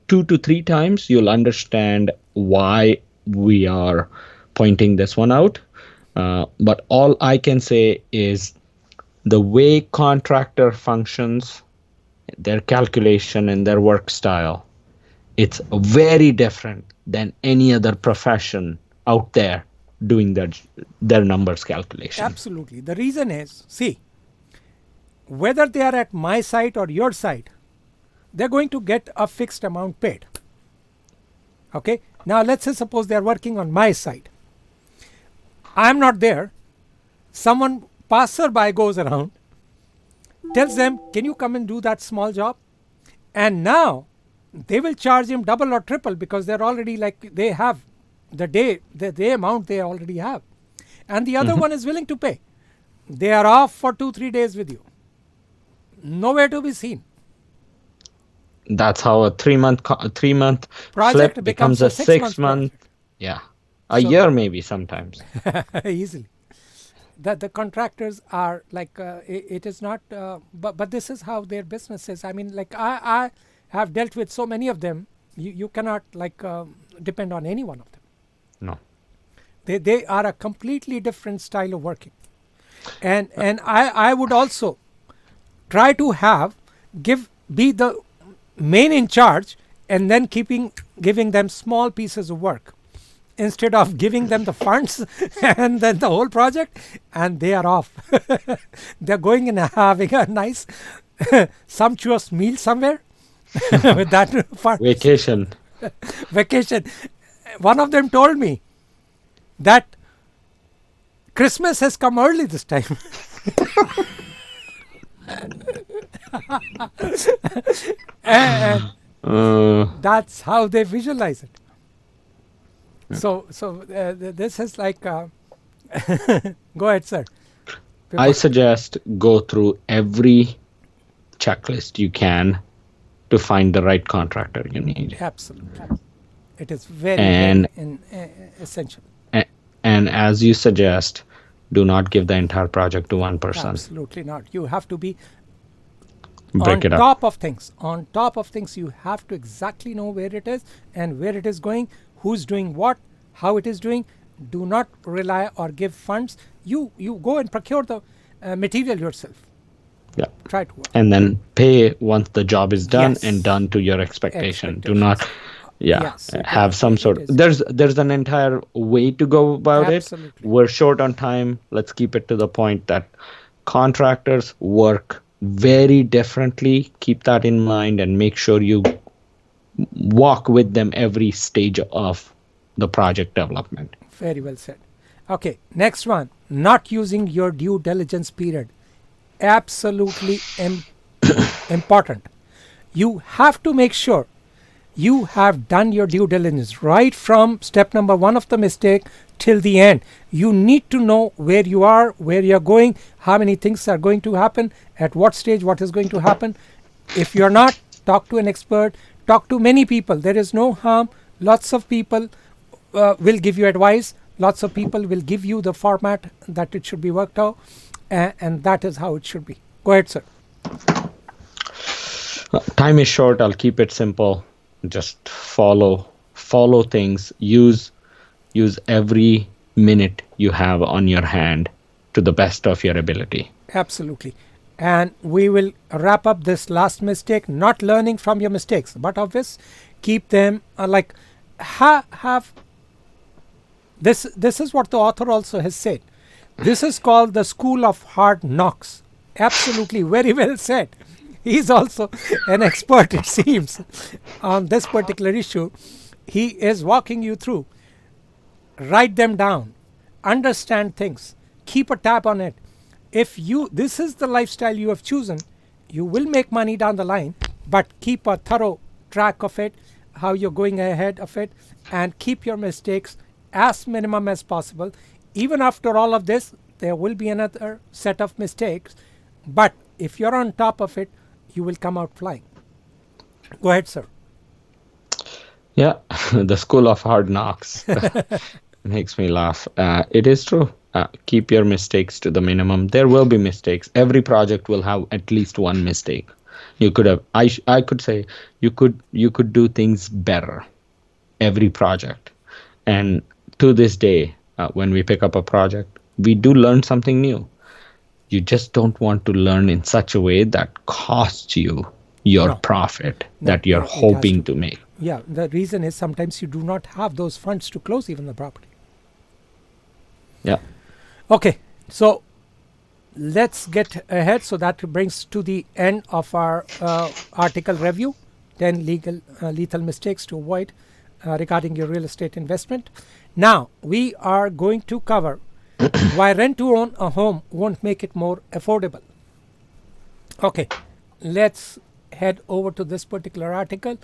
2 to 3 times, you'll understand why we are pointing this one out. But all I can say is the way contractor functions, their calculation and their work style, it's very different than any other profession out there doing their numbers calculation. Absolutely. The reason is, see, whether they are at my site or your site, they're going to get a fixed amount paid. Okay. Now let's say suppose they're working on my site. I'm not there. Someone passerby goes around, tells them, can you come and do that small job? And now they will charge him double or triple because they're already they have the amount they already have. and the other one is willing to pay. They are off for 2-3 days with you. Nowhere to be seen. That's how a 3-month Project flip becomes becomes a a 6-month. project. Yeah, a So- year maybe sometimes. Easily. That the contractors are like it is not but this is how their business is. I mean, like I have dealt with so many of them. You cannot like depend on any one of them. No. They are a completely different style of working. And I would also try to be the main in charge, and then giving them small pieces of work instead of giving them the funds and then the whole project, and they are off. They're going and having a nice sumptuous meal somewhere with that fund. Vacation. One of them told me that Christmas has come early this time. and that's how they visualize it. So this is like go ahead, sir. I suggest go through every checklist you can to find the right contractor you need. Absolutely. It is very essential. And as you suggest, do not give the entire project to one person. Absolutely not. You have to be Break it up. top of things. On top of things, you have to exactly know where it is and where it is going, who's doing what, how it is doing. Do not rely or give funds. You go and procure the material yourself. Yeah. Try to work. And then pay once the job is done Yes. and done to your expectation. Do not Yes, have some sort of there's an entire way to go about Absolutely. it. We're short on time. Let's keep it to the point that contractors work very differently. Keep that in mind and make sure you walk with them every stage of the project development. Very well said. Okay, next one. Not using your due diligence period. Absolutely important. You have to make sure you have done your due diligence right from step number 1 of the mistake till the end. You need to know where you are, where you're going, how many things are going to happen, at what stage what is going to happen. If you're not, talk to an expert, talk to many people. There is no harm. Lots of people will give you advice. Lots of people will give you the format that it should be worked out, and that is how it should be. Go ahead, sir. Time is short. I'll keep it simple. Just follow things. Use every minute you have on your hand to the best of your ability. Absolutely. And we will wrap up this last mistake, not learning from your mistakes, but obvious, keep them have this is what the author also has said. This is called the school of hard knocks. Absolutely, very well said. He's also an expert, it seems, on this particular issue. He is walking you through. Write them down. Understand things. Keep a tab on it. If this is the lifestyle you have chosen, you will make money down the line, but keep a thorough track of it, how you're going ahead of it, and keep your mistakes as minimum as possible. Even after all of this, there will be another set of mistakes, but if you're on top of it, you will come out flying. Go ahead, sir. Yeah, the school of hard knocks makes me laugh. It is true. Keep your mistakes to the minimum. There will be mistakes. Every project will have at least one mistake. You could have. I could say you could do things better. Every project, and to this day, when we pick up a project, we do learn something new. You just don't want to learn in such a way that costs you your profit that you're hoping to make. Yeah, the reason is sometimes you do not have those funds to close even the property. Yeah. Okay, so let's get ahead. So that brings to the end of our article review, 10 lethal mistakes to avoid regarding your real estate investment. Now, we are going to cover why rent to own a home won't make it more affordable. Okay, let's head over to this particular article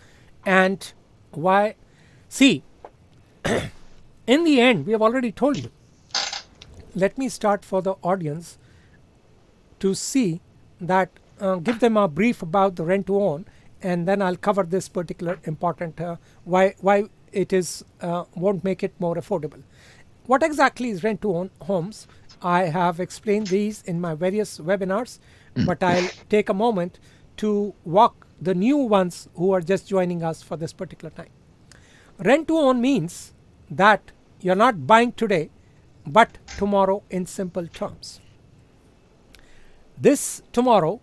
and why. See, in the end, we have already told you, let me start for the audience to see that, give them a brief about the rent to own, and then I'll cover this particular important why it is won't make it more affordable. What exactly is rent to own homes? I have explained these in my various webinars, but I'll take a moment to walk the new ones who are just joining us for this particular time. Rent to own means that you're not buying today, but tomorrow in simple terms. This tomorrow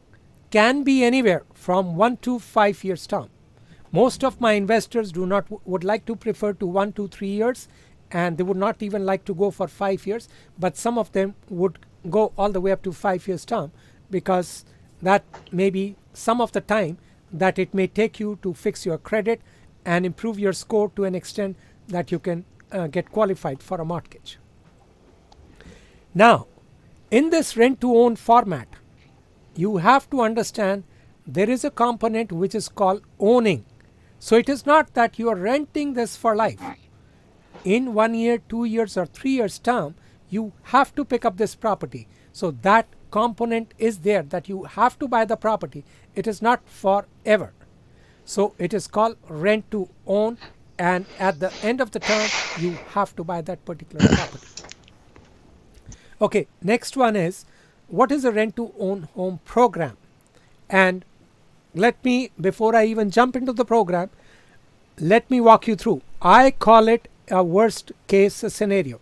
can be anywhere from 1 to 5 years term. Most of my investors would like to prefer to 1 to 3 years, and they would not even like to go for 5 years, but some of them would go all the way up to 5 years term, because that may be some of the time that it may take you to fix your credit and improve your score to an extent that you can get qualified for a mortgage. Now, in this rent to own format, you have to understand there is a component which is called owning. So it is not that you are renting this for life. In 1 year, 2 years, or 3 years term, you have to pick up this property. So that component is there, that you have to buy the property. It is not forever. So it is called rent to own, and at the end of the term, you have to buy that particular property. Okay, next one is, what is a rent to own home program? And let me, before I even jump into the program, let me walk you through. I call it a worst case scenario.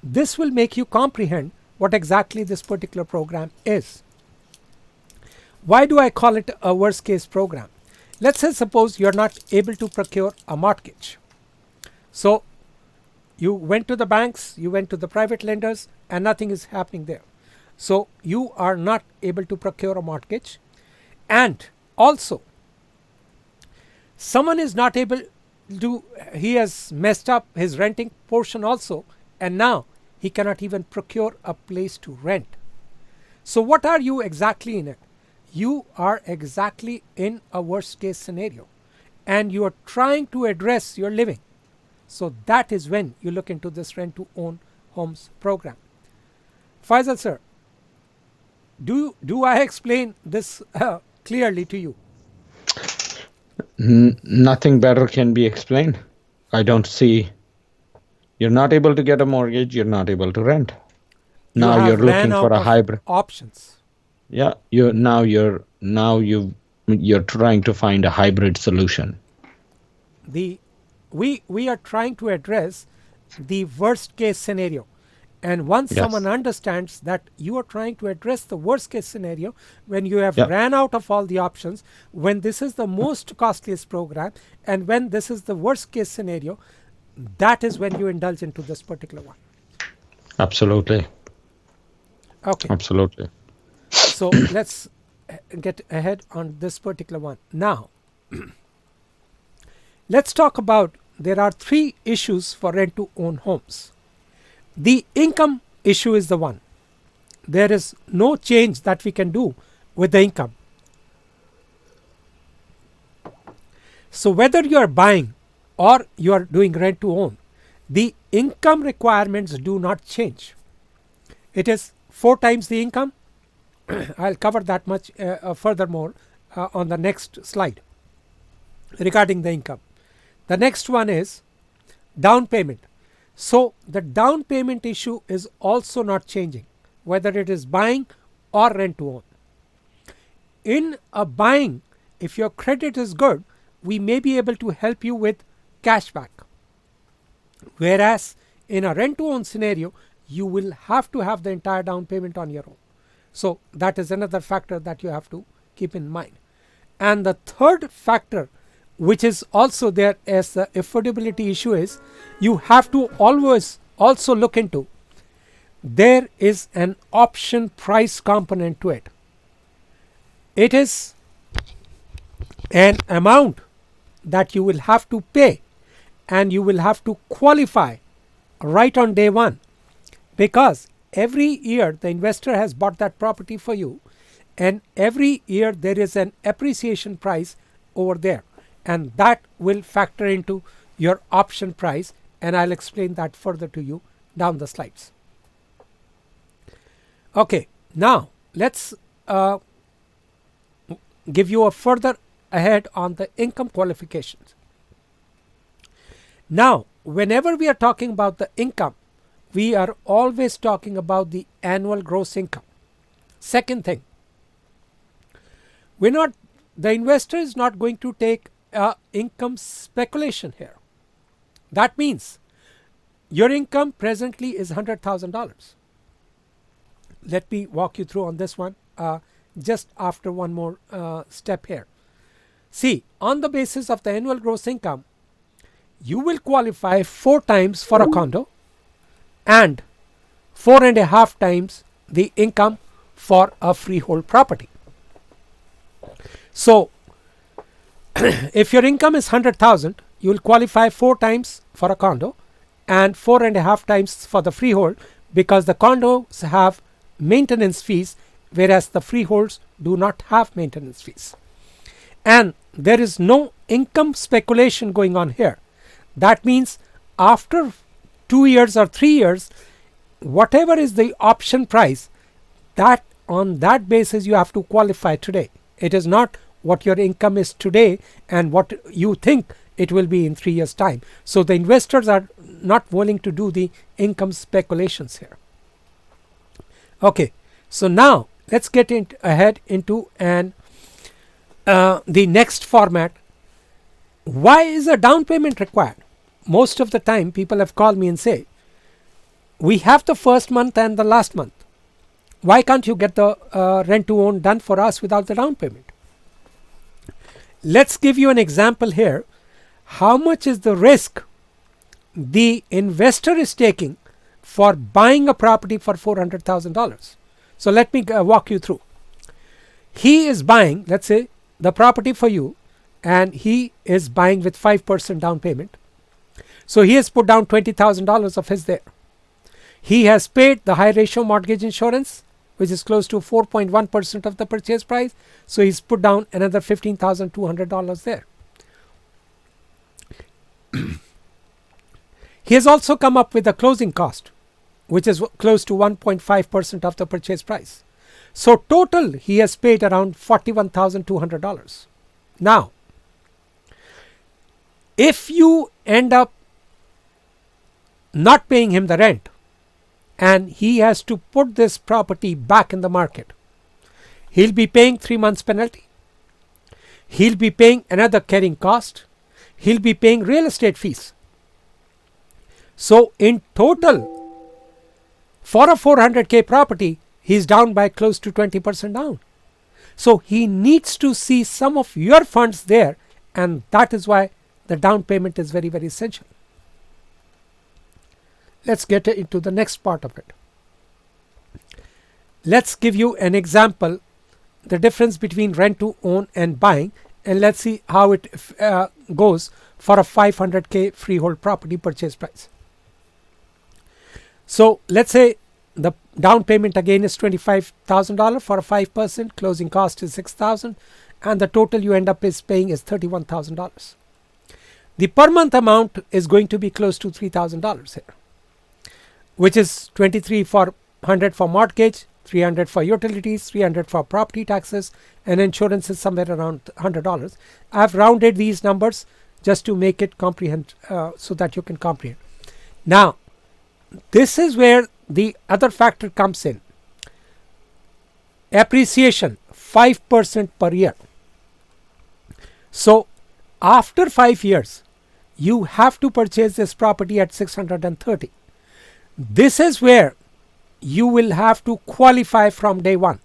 This will make you comprehend what exactly this particular program is. Why do I call it a worst case program? Let's say suppose you're not able to procure a mortgage. So you went to the banks, you went to the private lenders, and nothing is happening there. So you are not able to procure a mortgage, and also someone is not able to, he has messed up his renting portion also, and now he cannot even procure a place to rent. So what are you exactly in it? You are exactly in a worst case scenario, and you are trying to address your living. So that is when you look into this rent to own homes program. Faisal sir, do I explain this clearly to you? Nothing better can be explained. I don't see. You're not able to get a mortgage. You're not able to rent. Now you're looking for a hybrid options. Yeah, you're trying to find a hybrid solution. We are trying to address the worst case scenario. And once someone understands that you are trying to address the worst case scenario, when you have ran out of all the options, when this is the most costliest program, and when this is the worst case scenario, that is when you indulge into this particular one. Absolutely. Okay. Absolutely. So let's get ahead on this particular one. Now, let's talk about, there are 3 issues for rent to own homes. The income issue is the one. There is no change that we can do with the income. So whether you are buying or you are doing rent to own, the income requirements do not change. It is 4 times the income. I'll cover that much furthermore on the next slide regarding the income. The next one is down payment. So the down payment issue is also not changing, whether it is buying or rent to own. In a buying, if your credit is good, we may be able to help you with cashback. Whereas in a rent to own scenario, you will have to have the entire down payment on your own. So that is another factor that you have to keep in mind. And the third factor, which is also there as the affordability issue, is you have to always also look into, there is an option price component to it. It is an amount that you will have to pay, and you will have to qualify right on day one, because every year the investor has bought that property for you, and every year there is an appreciation price over there, and that will factor into your option price, and I'll explain that further to you down the slides. Okay, now let's give you a further ahead on the income qualifications. Now, whenever we are talking about the income, we are always talking about the annual gross income. Second thing, the investor is not going to take income speculation here. That means your income presently is $100,000. Let me walk you through on this one just after one more step here. See, on the basis of the annual gross income, you will qualify 4 times for a condo and 4.5 times the income for a freehold property. So, if your income is 100,000, you will qualify 4 times for a condo and 4.5 times for the freehold, because the condos have maintenance fees, whereas the freeholds do not have maintenance fees. And there is no income speculation going on here. That means after 2 years or 3 years, whatever is the option price, that on that basis you have to qualify today. It is not what your income is today and what you think it will be in 3 years' time. So the investors are not willing to do the income speculations here. Okay, so now let's get ahead into the next format. Why is a down payment required? Most of the time people have called me and say, we have the first month and the last month. Why can't you get the rent to own done for us without the down payment? Let's give you an example here. How much is the risk the investor is taking for buying a property for $400,000? So let me walk you through. He is buying, let's say, the property for you, and he is buying with 5% down payment. So he has put down $20,000 of his there. He has paid the high ratio mortgage insurance, which is close to 4.1% of the purchase price. So he's put down another $15,200 there. He has also come up with a closing cost, which is close to 1.5% of the purchase price. So total, he has paid around $41,200. Now, if you end up not paying him the rent and he has to put this property back in the market, he'll be paying 3 months penalty. He'll be paying another carrying cost. He'll be paying real estate fees. So in total, for a 400K property, he's down by close to 20% down. So he needs to see some of your funds there, and that is why the down payment is very, very essential. Let's get into the next part of it. Let's give you an example, the difference between rent to own and buying, and let's see how it goes for a 500K freehold property purchase price. So let's say the down payment again is $25,000 for a 5%, closing cost is $6,000, and the total you end up paying is $31,000. The per month amount is going to be close to $3,000 here, which is $2,300 for mortgage, $300 for utilities, $300 for property taxes, and insurance is somewhere around $100. I've rounded these numbers just to make it comprehend so that you can comprehend. Now, this is where the other factor comes in. Appreciation, 5% per year. So after 5 years, you have to purchase this property at 630. This is where you will have to qualify from day one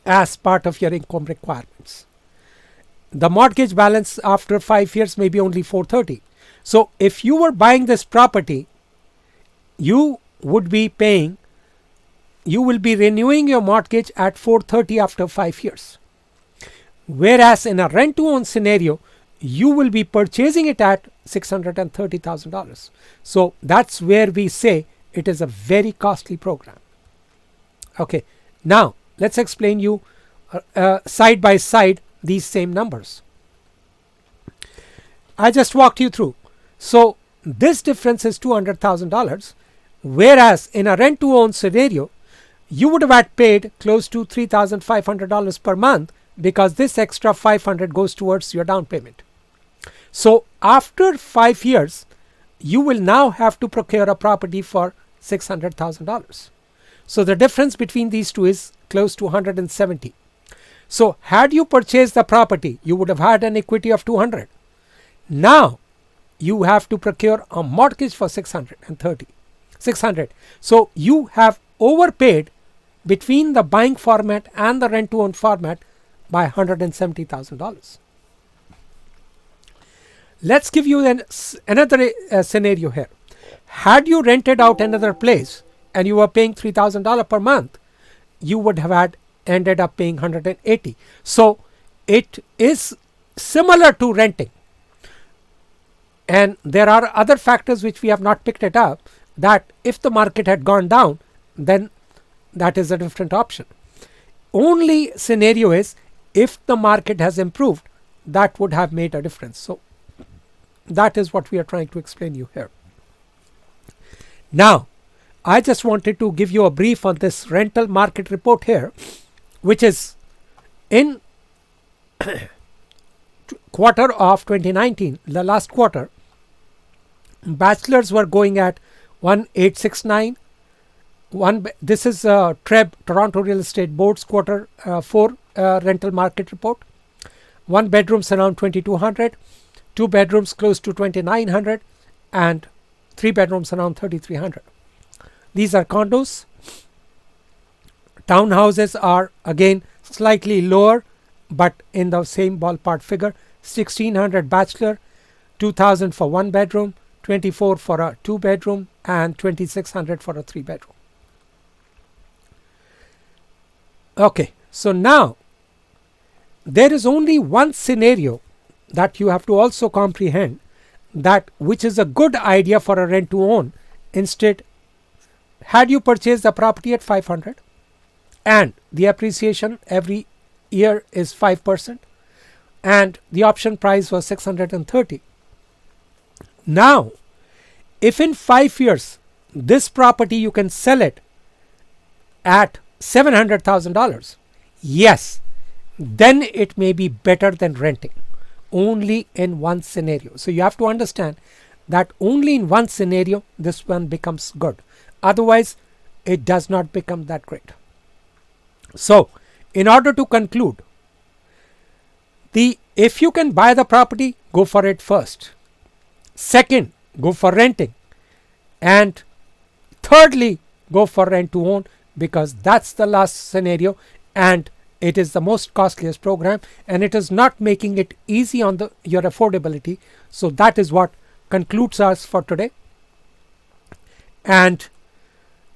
as part of your income requirements. The mortgage balance after 5 years may be only 430. So if you were buying this property, you will be renewing your mortgage at 430 after 5 years. Whereas in a rent to own scenario, you will be purchasing it at $630,000. So that's where we say it is a very costly program. Okay, now let's explain you side by side these same numbers. I just walked you through. So this difference is $200,000, whereas in a rent to own scenario, you would have had paid close to $3,500 per month because this extra $500 goes towards your down payment. So after 5 years, you will now have to procure a property for $600,000. So the difference between these two is close to 170. So had you purchased the property, you would have had an equity of 200. Now you have to procure a mortgage for 600. So you have overpaid between the buying format and the rent to own format by $170,000. Let's give you another scenario here. Had you rented out another place and you were paying $3,000 per month, you would have ended up paying $180. So it is similar to renting. And there are other factors which we have not picked it up, that if the market had gone down, then that is a different option. Only scenario is if the market has improved, that would have made a difference. So that is what we are trying to explain you here. Now, I just wanted to give you a brief on this rental market report here, which is in quarter of 2019, the last quarter. Bachelors were going at 1869. This is TREB, Toronto Real Estate Board's quarter 4 rental market report. 1 bedrooms around 2200, 2 bedrooms close to 2900, and 3 bedrooms around 3300. These are condos. Townhouses are again slightly lower, but in the same ballpark figure. 1600 bachelor, 2000 for 1 bedroom, 24 for a 2 bedroom, and 2600 for a 3 bedroom. Okay, so now there is only one scenario that you have to also comprehend, that which is a good idea for a rent to own. Instead, had you purchased the property at 500 and the appreciation every year is 5%, and the option price was 630. Now, if in 5 years this property you can sell it at $700,000, yes, then it may be better than renting. Only in one scenario. So you have to understand that only in one scenario this one becomes good. Otherwise, it does not become that great. So, in order to conclude, if you can buy the property, go for it first. Second, go for renting. And thirdly, go for rent to own, because that's the last scenario and it is the most costliest program, and it is not making it easy on your affordability. So that is what concludes us for today. And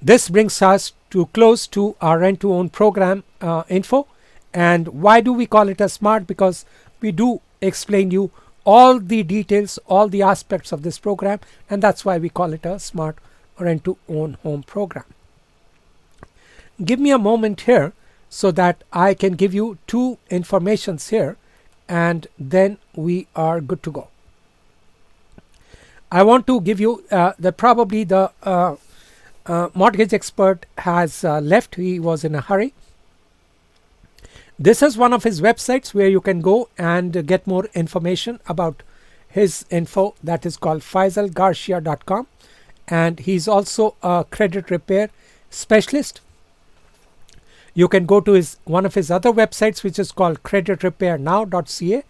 this brings us to close to our rent to own program info. And why do we call it a smart? Because we do explain you all the details, all the aspects of this program, and that's why we call it a smart rent to own home program. Give me a moment here so that I can give you 2 informations here, and then we are good to go. I want to give you probably the mortgage expert has left. He was in a hurry. This is one of his websites where you can go and get more information about his info. That is called faisalgarcia.com, and he's also a credit repair specialist. You can go to one of his other websites, which is called creditrepairnow.ca,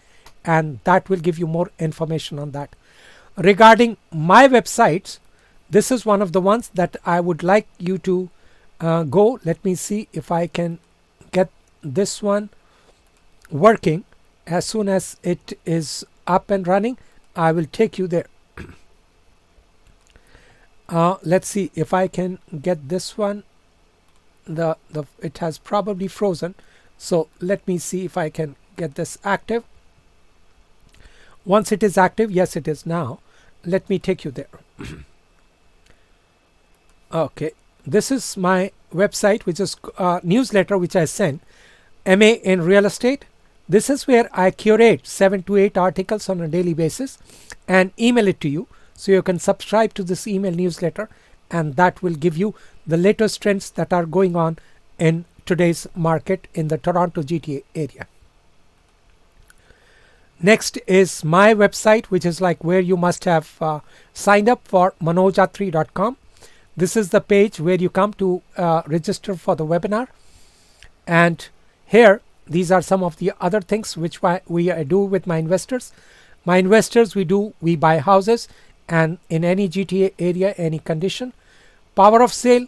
and that will give you more information on that. Regarding my websites, this is one of the ones that I would like you to go. Let me see if I can get this one working. As soon as it is up and running, I will take you there. Let's see if I can get this one. It has probably frozen, so let me see if I can get this active. Once it is active, yes, it is now. Let me take you there. Okay, this is my website, which is a newsletter which I send, MA in Real Estate. This is where I curate 7 to 8 articles on a daily basis and email it to you. So you can subscribe to this email newsletter, and that will give you the latest trends that are going on in today's market in the Toronto GTA area. Next is my website, which is like where you must have signed up for manojatri.com. This is the page where you come to register for the webinar. And here, these are some of the other things which we do with my investors. My investors, we buy houses, and in any GTA area, any condition. Power of sale.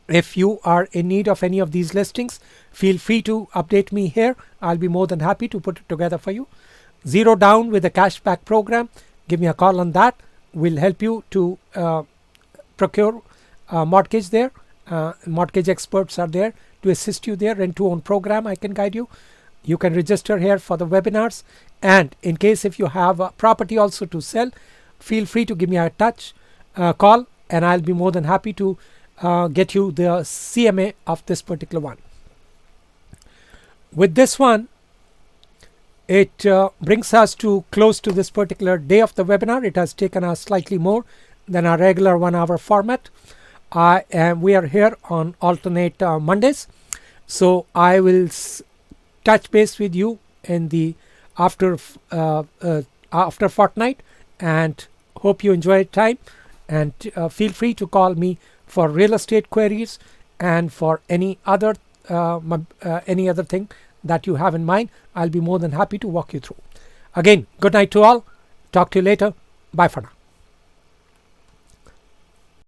If you are in need of any of these listings, feel free to update me here. I'll be more than happy to put it together for you. Zero down with a cashback program. Give me a call on that. We'll help you to procure a mortgage there. Mortgage experts are there to assist you there. Rent-to-own program, I can guide you. You can register here for the webinars. And in case if you have a property also to sell, feel free to give me a call, and I'll be more than happy to get you the CMA of this particular one. With this one, it brings us to close to this particular day of the webinar. It has taken us slightly more than our regular 1 hour format. We are here on alternate Mondays. So I will touch base with you in the after fortnight, and hope you enjoy time, and feel free to call me for real estate queries and for any other thing that you have in mind. I'll be more than happy to walk you through. Again, good night to all. Talk to you later. Bye for now.